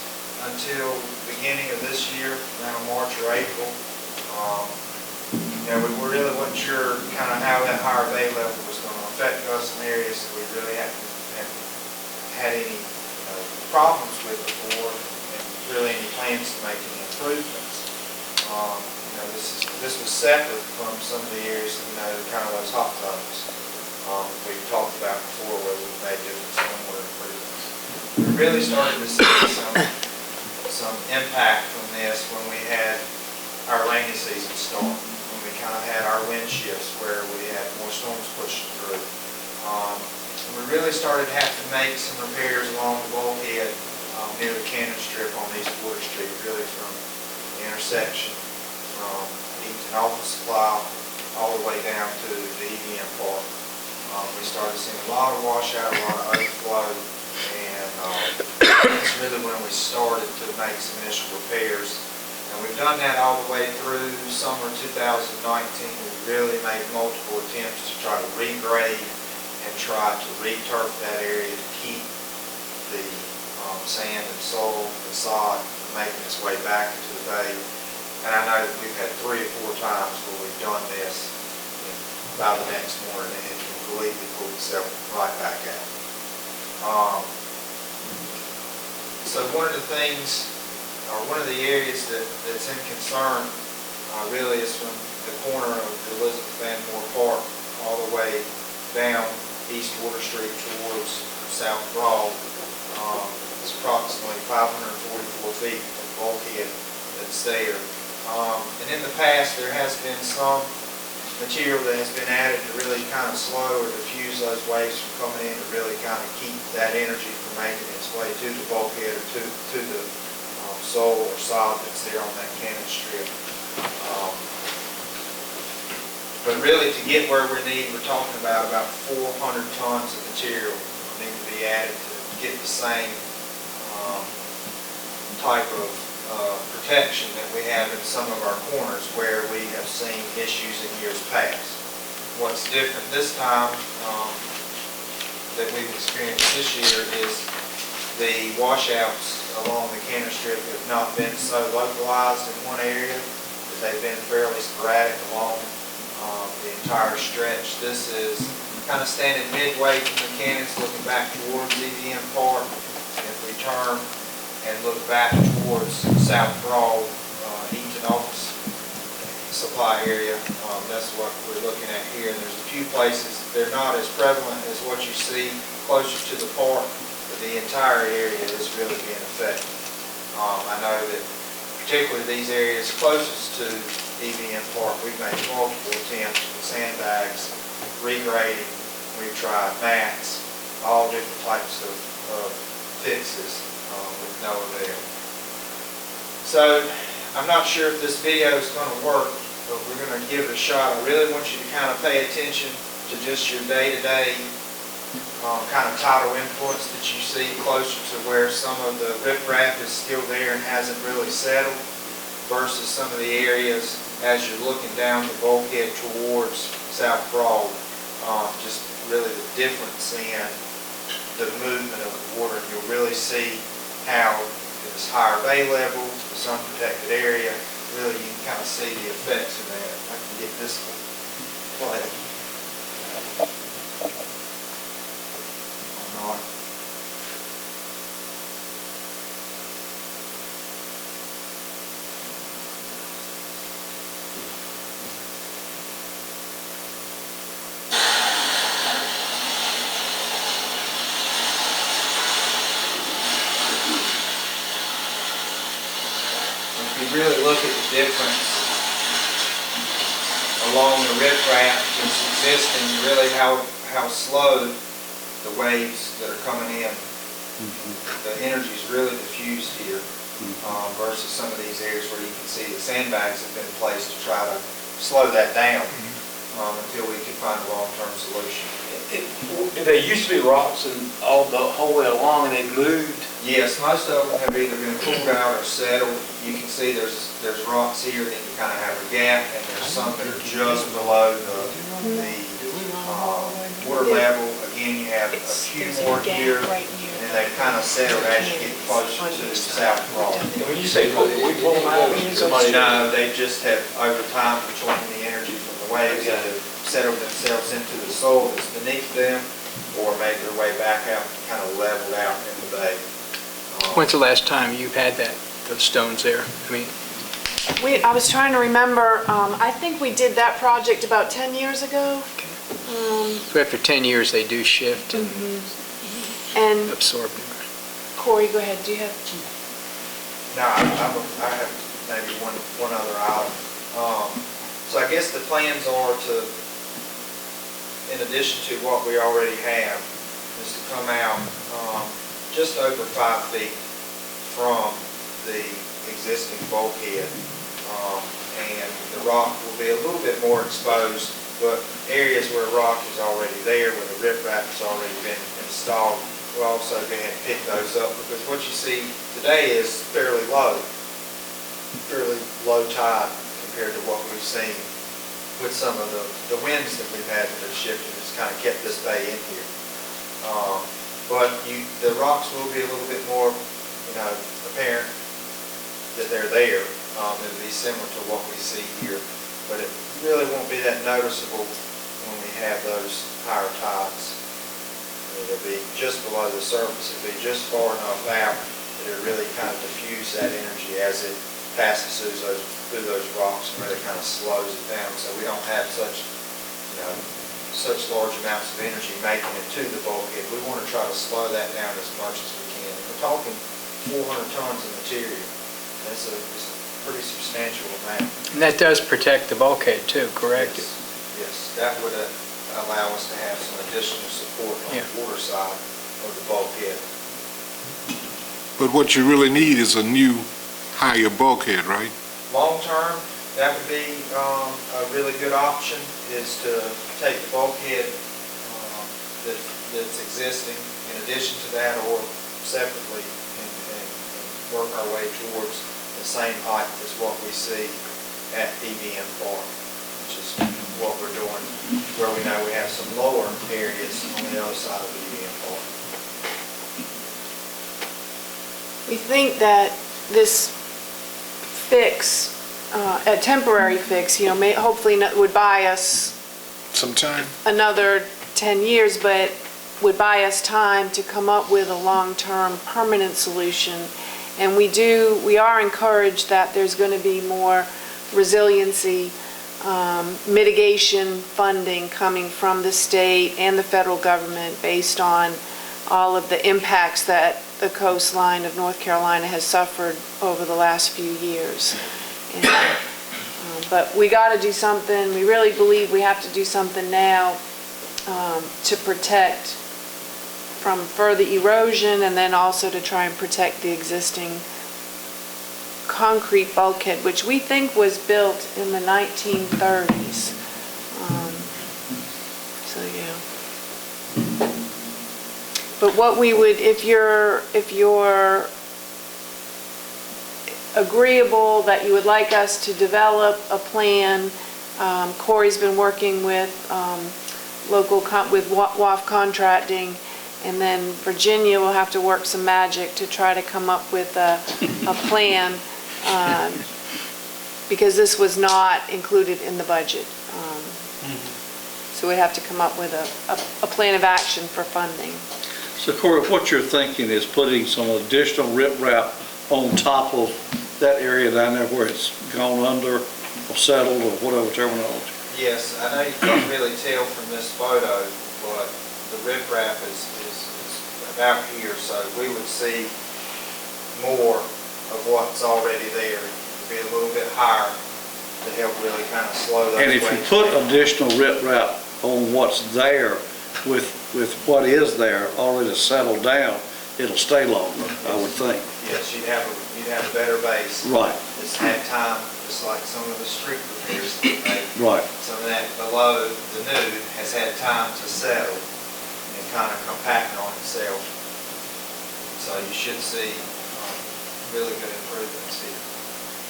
until the beginning of this year, around March or April. We really wasn't sure kind of how that higher bay level was going to affect us in areas that we really hadn't had any problems with before, and really any plans to make any improvements. This was separate from some of the areas that kind of those hot zones we've talked about before, where we've made different stormwater improvements. We really started to see some impact from this when we had our rainy season start, when we kind of had our wind shifts where we had more storms pushing through. We really started having to make some repairs along the bulkhead near the cannon strip on East Water Street, really from the intersection from Edenton Office Supply all the way down to the EDM Park. We started seeing a lot of washout, a lot of overflow, and that's really when we started to make some initial repairs. And we've done that all the way through summer 2019. We really made multiple attempts to try to regrade and try to re-turf that area to keep the sand and soil and sod from making its way back into the bay. And I know that we've had 3 or 4 times where we've done this, and by the next morning it had completely pulled itself right back out. So one of the things, or one of the areas that's in concern really is from the corner of Elizabeth Van Moore Park all the way down East Water Street towards South Broad. It's approximately 544 feet of bulkhead that's there. And in the past, there has been some material that has been added to really kind of slow or diffuse those waves from coming in, to really kind of keep that energy from making its way to the bulkhead or to the soil or sod that's there on that cannon strip. But really, to get where we need, we're talking about 400 tons of material need to be added to get the same type of protection that we have in some of our corners where we have seen issues in years past. What's different this time that we've experienced this year is the washouts along the Cannon Strip have not been so localized in one area, but they've been fairly sporadic along the entire stretch. This is kind of standing midway from the Cannons, looking back towards EVM Park. And if we turn and look back towards South Broad, Edenton office supply area, that's what we're looking at here. And there's a few places, they're not as prevalent as what you see closer to the park, but the entire area is really being affected. I know that particularly these areas closest to EVM Park, we've made multiple attempts with sandbags, regrading, we've tried mats, all different types of fixes with no avail. So I'm not sure if this video is going to work, but we're going to give it a shot. I really want you to kind of pay attention to just your day-to-day kind of tidal influence that you see closer to where some of the riprap is still there and hasn't really settled versus some of the areas as you're looking down the bulkhead towards South Broad. Just really the difference in the movement of the water, and you'll really see how this higher bay level, this unprotected area, really you can kind of see the effects of that. I can get this one played. Or not. If you really look at the difference along the riprap that's existing, really how slow the waves that are coming in, the energy is really diffused here versus some of these areas where you can see the sandbags have been placed to try to slow that down until we can find a long-term solution. There used to be rocks and all the whole way along, and they moved. Yes, most of them have either been pulled out or settled. You can see there's rocks here, then you kind of have a gap, and there's some that are just below the water level. Again, you have a few more here, and they've kind of settled as you get closer to South Broad. And when you say we pull them out, somebody... No, they just have, over time, between the energy from the waves that have settled themselves into the soil that's beneath them, or made their way back out and kind of leveled out in the bay. When's the last time you've had those stones there? I mean, I was trying to remember, I think we did that project about 10 years ago. after 10 years, they do shift and And absorb. Corey, go ahead, do you have? No, I have maybe one other item. So I guess the plans are to, in addition to what we already have, is to come out just over 5 feet from the existing bulkhead. And the rock will be a little bit more exposed, but areas where rock is already there, where the riprap has already been installed, we'll also go ahead and pick those up, because what you see today is fairly low tide compared to what we've seen with some of the winds that we've had that have shifted. It's kind of kept this bay in here. But the rocks will be a little bit more, apparent that they're there. It'll be similar to what we see here, but it really won't be that noticeable when we have those higher tides. It'll be just below the surface. It'll be just far enough out that it'll really kind of diffuse that energy as it passes through those rocks and really kind of slows it down, so we don't have such large amounts of energy making it to the bulkhead. We want to try to slow that down as much as we can. We're talking 400 tons of material. It's a pretty substantial amount. And that does protect the bulkhead too, correct? Yes, that would allow us to have some additional support on the water side of the bulkhead. But what you really need is a new, higher bulkhead, right? Long term, that would be a really good option, is to take the bulkhead that's existing in addition to that, or separately, and work our way towards a the same height as what we see at EBM Park, which is what we're doing, where we know we have some lower areas on the other side of EBM Park. We think that this fix, a temporary fix, hopefully would buy us Sometime. another 10 years, but would buy us time to come up with a long-term permanent solution. And we are encouraged that there's going to be more resiliency, mitigation funding coming from the state and the federal government based on all of the impacts that the coastline of North Carolina has suffered over the last few years. And, but we got to do something. We really believe we have to do something now to protect from further erosion, and then also to try and protect the existing concrete bulkhead, which we think was built in the 1930s. So yeah. But what we would, if you're agreeable that you would like us to develop a plan, Corey's been working with with WAF Contracting, and then Virginia will have to work some magic to try to come up with a plan, because this was not included in the budget. So we have to come up with a plan of action for funding. So Corey, what you're thinking is putting some additional riprap on top of that area down there where it's gone under or settled or whatever terminology. Yes, I know you can't really tell from this photo, but the riprap is about here, so we would see more of what's already there. It'd be a little bit higher to help really kind of slow those And if you waves put down. additional riprap on what's there with what is there already settled down, it'll stay longer, I would think. Yes, you'd have a better base. Right, It's had time, just like some of the street repairs that we made. right. Some of that below the nude has had time to settle and kind of compact on itself. So you should see really good improvements here.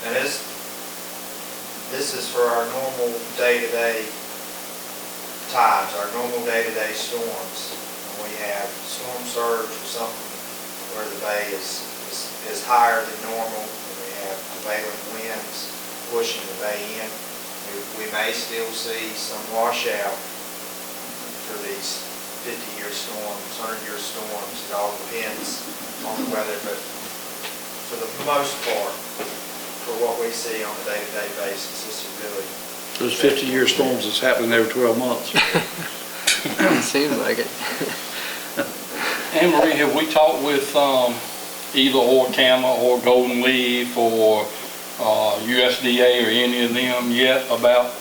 And this is for our normal day-to-day tides, our normal day-to-day storms. When we have storm surge or something where the bay is higher than normal, and we have prevailing winds pushing the bay in, we may still see some washout for these 50-year storms, 100-year storms. It all depends on the weather, but for the most part, for what we see on a day-to-day basis, this is really... Those 50-year storms is happening every 12 months. Seems like it. Anne Marie, have we talked with either or TAMA or Golden Leaf or USDA or any of them yet about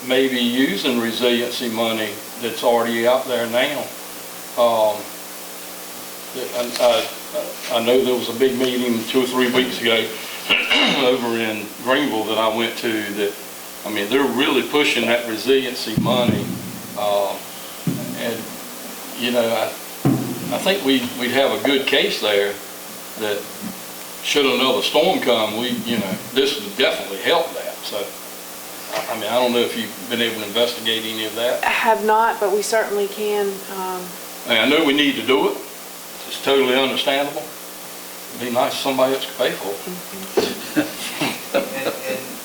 maybe using resiliency money that's already out there now? I know there was a big meeting 2 or 3 weeks ago over in Greenville that I went to that, I mean, they're really pushing that resiliency money. And, you know, I think we'd have a good case there that should another storm come, this would definitely help that. So, I mean, I don't know if you've been able to investigate any of that. I have not, but we certainly can. And I know we need to do it. It's totally understandable. It'd be nice if somebody else could pay for it.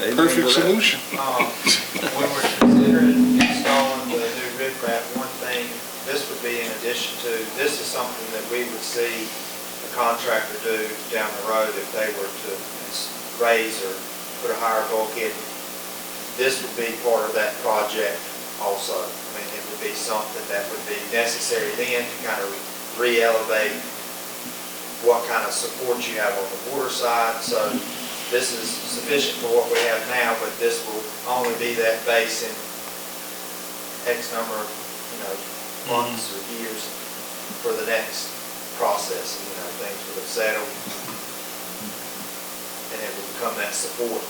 And Perfect solution. when we're considering installing the new riprap, one thing, this would be in addition to, this is something that we would see a contractor do down the road if they were to raise or put a higher bulkhead. This would be part of that project also. I mean, it would be something that would be necessary then to kind of re-elevate what kind of support you have on the water side. So this is sufficient for what we have now, but this will only be that base in X number of, months or years for the next process. Things would have settled and it would become that support,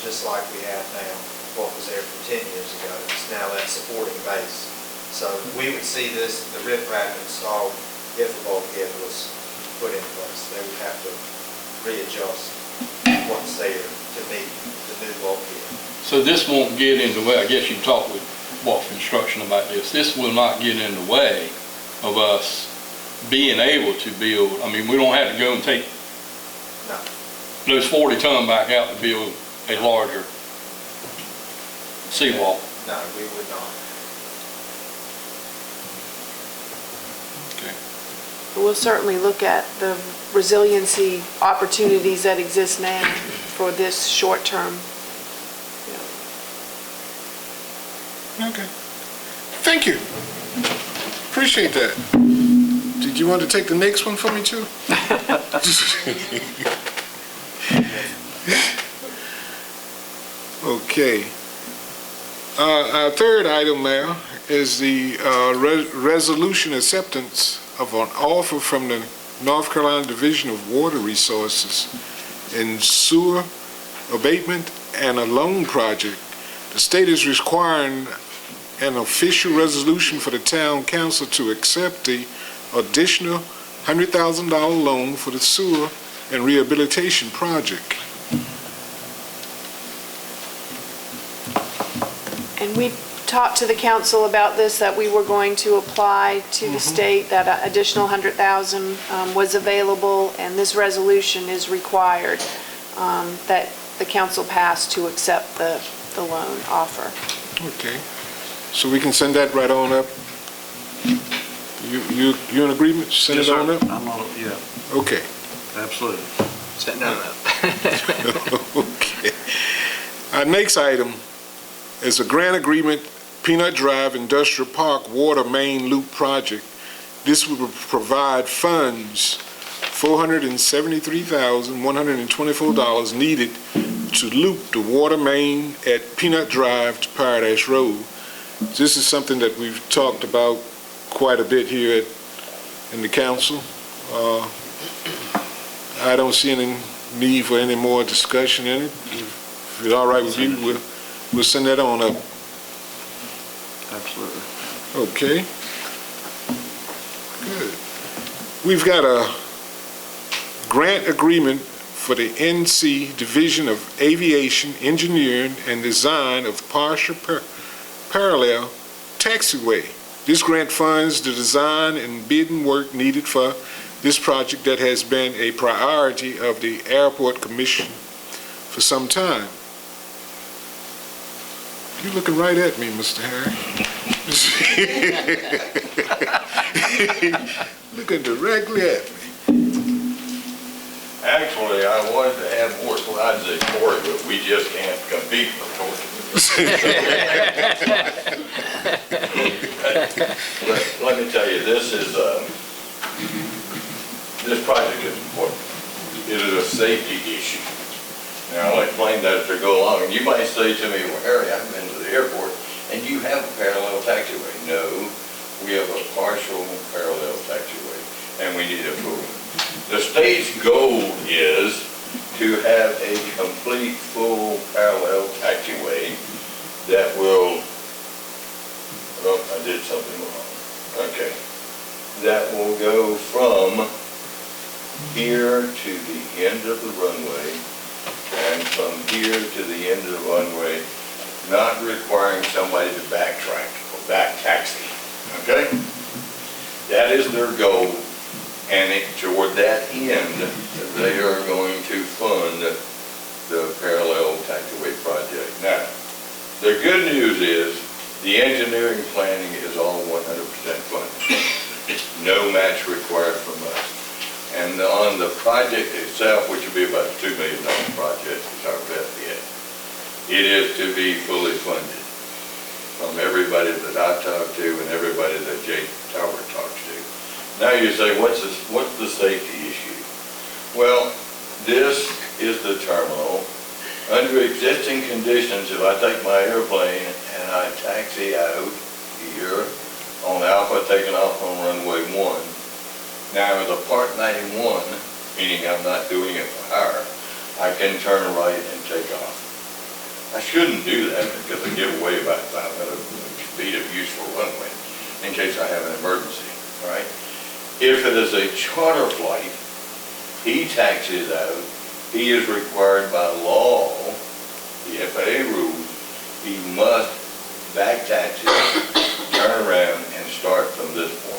just like we have now. What was there from 10 years ago, it's now that supporting base. So we would see the riprap installed if the bulkhead was put in place. They would have to readjust what's there to meet the new bulkhead. So this won't get in the way, I guess you talked with Walk Construction about this. This will not get in the way of us being able to build. I mean, we don't have to go and take No. those 40 ton back out to build a larger seawall. No, we would not. Okay. We'll certainly look at the resiliency opportunities that exist now for this short term. Okay. Thank you. Appreciate that. Did you want to take the next one for me too? Okay. Our third item now is the resolution acceptance of an offer from the North Carolina Division of Water Resources in sewer abatement and a loan project. The state is requiring an official resolution for the town council to accept the additional $100,000 loan for the sewer and rehabilitation project. And we talked to the council about this, that we were going to apply to the state, that additional 100,000 was available, and this resolution is required that the council pass to accept the loan offer. Okay, so we can send that right on up? You in agreement? Send it on up? I'm on, yeah, Okay. absolutely. Setting that up. Okay. Our next item is a grant agreement, Peanut Drive Industrial Park Water Main Loop Project. This will provide funds, $473,124 needed to loop the water main at Peanut Drive to Paradise Road. This is something that we've talked about quite a bit here in the council. I don't see any need for any more discussion in it. If it's all right with you, we'll send that on up. Absolutely. Okay. Good. We've got a grant agreement for the NC Division of Aviation Engineering and Design of partial parallel taxiway. This grant funds the design and bidding work needed for this project that has been a priority of the Airport Commission for some time. You're looking right at me, Mr. Harry. Looking directly at me. Actually, I wanted to have more slides at Cory, but we just can't compete with Cory. But let me tell you, this project is important. It is a safety issue. Now, I'll explain that as we go along. And you might say to me, well, Harry, I've been to the airport, and you have a parallel taxiway. No, we have a partial parallel taxiway, and we need a full one. The state's goal is to have a complete, full parallel taxiway that will, oh, I did something wrong. Okay. That will go from here to the end of the runway and from here to the end of the runway, not requiring somebody to backtrack or back taxi. Okay? That is their goal. And toward that end, they are going to fund the parallel taxiway project. Now, the good news is the engineering planning is all 100% funded. No match required from us. And on the project itself, which will be about a $2 million project, is our best yet, it is to be fully funded from everybody that I talked to and everybody that Jay Tower talks to. Now you say, what's the safety issue? Well, this is the terminal. Under existing conditions, if I take my airplane and I taxi out here on Alpha, taking off on runway 1, now as a Part 91, meaning I'm not doing it for hire, I can turn right and take off. I shouldn't do that because I give away about 500 feet of useful runway in case I have an emergency, right? If it is a charter flight, he taxis out he is required by law, the FAA rules, he must back taxi, turn around and start from this point.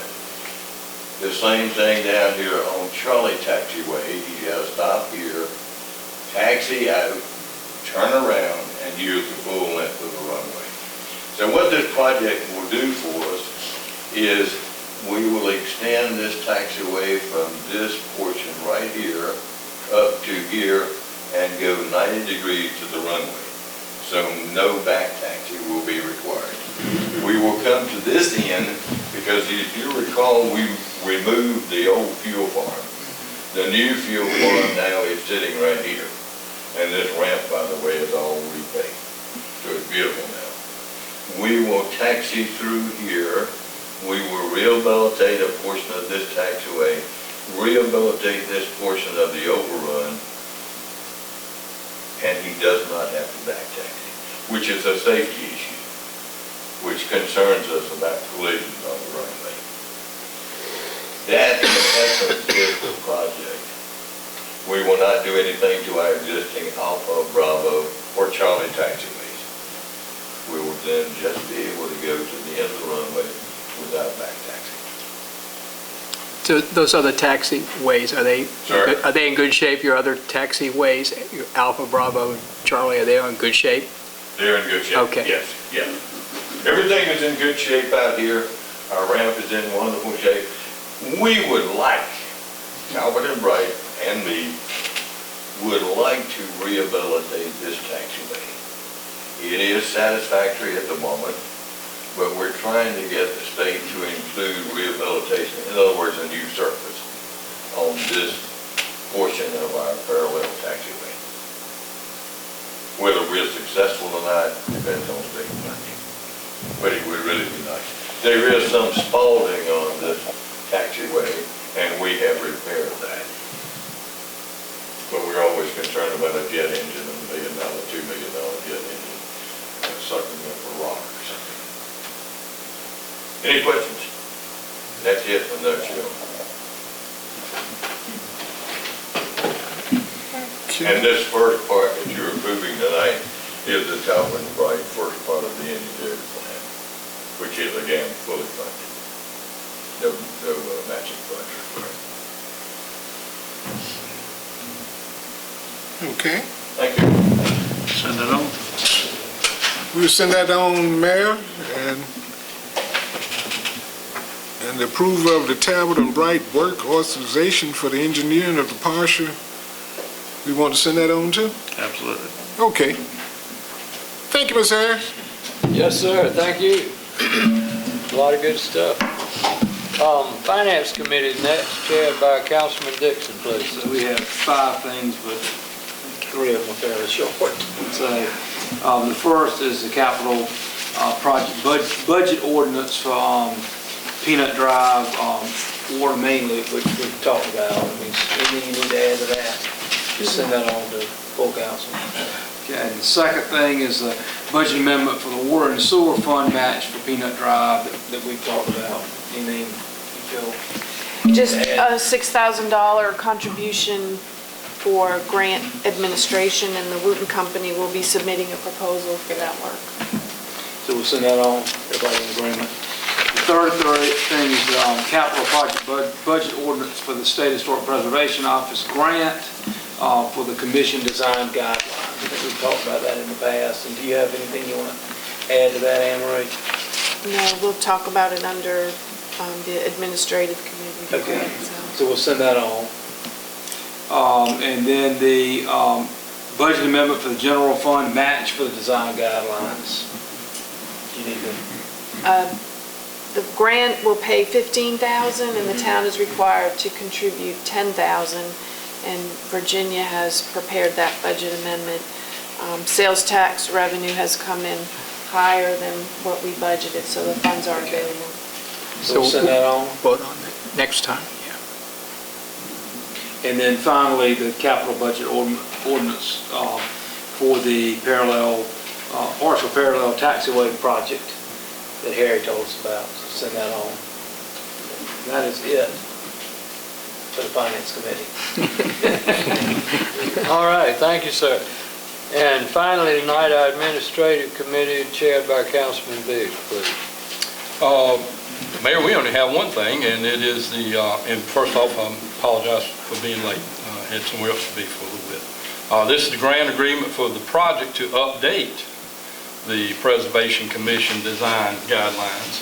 The same thing down here on Charlie Taxiway, he has to stop here, taxi out, turn around and use the full length of the runway. So what this project will do for us is we will extend this taxiway from this portion right here up to here and go 90 degrees to the runway. So no back taxi will be required. We will come to this end because if you recall, we removed the old fuel farm. The new fuel farm now is sitting right here. And this ramp, by the way, is all repaved. So it's beautiful now. We will taxi through here. We will rehabilitate a portion of this taxiway, rehabilitate this portion of the overrun, and he does not have to back taxi, which is a safety issue, which concerns us about collisions on the runway. That, in essence, is the project. We will not do anything to our existing Alpha, Bravo, or Charlie taxiways. We will then just be able to go to the end of the runway without back taxi. So those other taxiways, Sir? are they in good shape, your other taxiways, your Alpha, Bravo, and Charlie, are they in good shape? They're in good shape. Okay. Yes, yes. Everything is in good shape out here. Our ramp is in wonderful shape. We would like, Calvin and Bright and me, would like to rehabilitate this taxiway. It is satisfactory at the moment, but we're trying to get the state to include rehabilitation, in other words, a new surface on this portion of our parallel taxiway. Whether we're successful or not depends on state funding, but it would really be nice. There is some spalding on this taxiway, and we have repaired that. But we're always concerned about a jet engine, $1 million, $2 million jet engine, sucking up a rock or something. Any questions? That's it from those And this first part that you're approving tonight is the Calvin Bright first part of the engineering plan, which is again fully funded. No matching funds required. Okay. Thank you. Send it on. We'll send that on, Mayor, and the approval of the Talbot and Bright work authorization for the engineering of the partial. We want to send that on too? Absolutely. Okay. Thank you, Ms. Harris. Yes, sir, thank you. A lot of good stuff. Finance Committee next, chaired by Councilman Dixon, please. So we have 5 things, but 3 of them are fairly short. So the first is the capital project budget ordinance for Peanut Drive, water main loop, which we've talked about. I mean, anything you need to add to that, just send that on to full council. Okay, and the second thing is the budget amendment for the water and sewer fund match for Peanut Drive that we've talked about. Anything you feel? Just a $6,000 contribution for grant administration, and the Wooten Company will be submitting a proposal for that work. So we'll send that on, everybody in agreement. The third thing is capital project budget ordinance for the State Historic Preservation Office grant for the commission design guidelines. I think we've talked about that in the past. And do you have anything you want to add to that, Anne Marie? No, we'll talk about it under the administrative committee. Okay, so we'll send that on. And then the budget amendment for the general fund match for the design guidelines. You need to... The grant will pay $15,000 and the town is required to contribute $10,000, and Virginia has prepared that budget amendment. Sales tax revenue has come in higher than what we budgeted, so the funds are available. So we'll send that on. Vote on it next time, yeah. And then finally, the capital budget ordinance for the partial parallel taxiway project that Harry told us about. So send that on. And that is it. to the finance committee. All right, thank you, sir. And finally, tonight, our administrative committee chaired by Councilman Biggs, please. Mayor, we only have one thing, and it is the, and first off, I apologize for being late. Had somewhere else to be for a little bit. This is the grant agreement for the project to update the Preservation Commission design guidelines.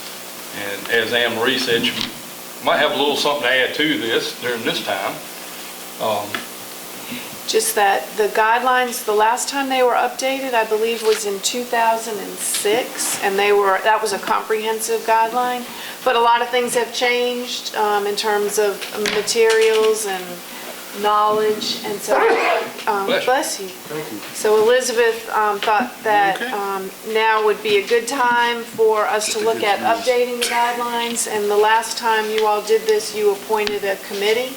And as Anne Marie said, you might have a little something to add to this during this time. Just that the guidelines, the last time they were updated, I believe, was in 2006, and that was a comprehensive guideline. But a lot of things have changed in terms of materials and knowledge, and so, bless you. So Elizabeth thought that now would be a good time for us to look at updating the guidelines, and the last time you all did this, you appointed a committee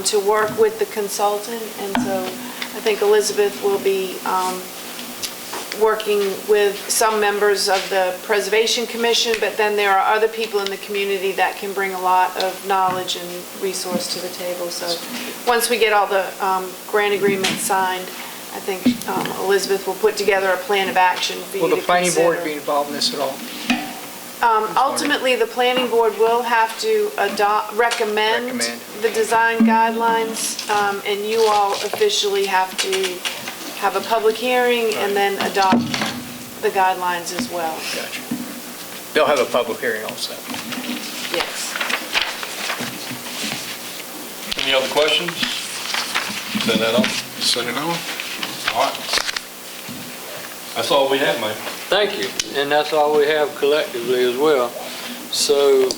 to work with the consultant, and so I think Elizabeth will be working with some members of the Preservation Commission, but then there are other people in the community that can bring a lot of knowledge and resource to the table. So once we get all the grant agreements signed, I think Elizabeth will put together a plan of action for you to Will the planning board consider. be involved in this at all? Ultimately, the planning board will have to recommend the design guidelines, and you all officially have to have a public hearing and then adopt the guidelines as well. Gotcha. They'll have a public hearing also. Yes. Any other questions? Send that on. Send it on. All right. That's all we have, Mayor. Thank you, and that's all we have collectively as well. So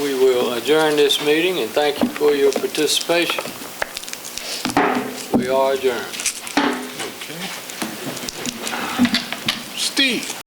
we will adjourn this meeting, and thank you for your participation. We are adjourned. Steve.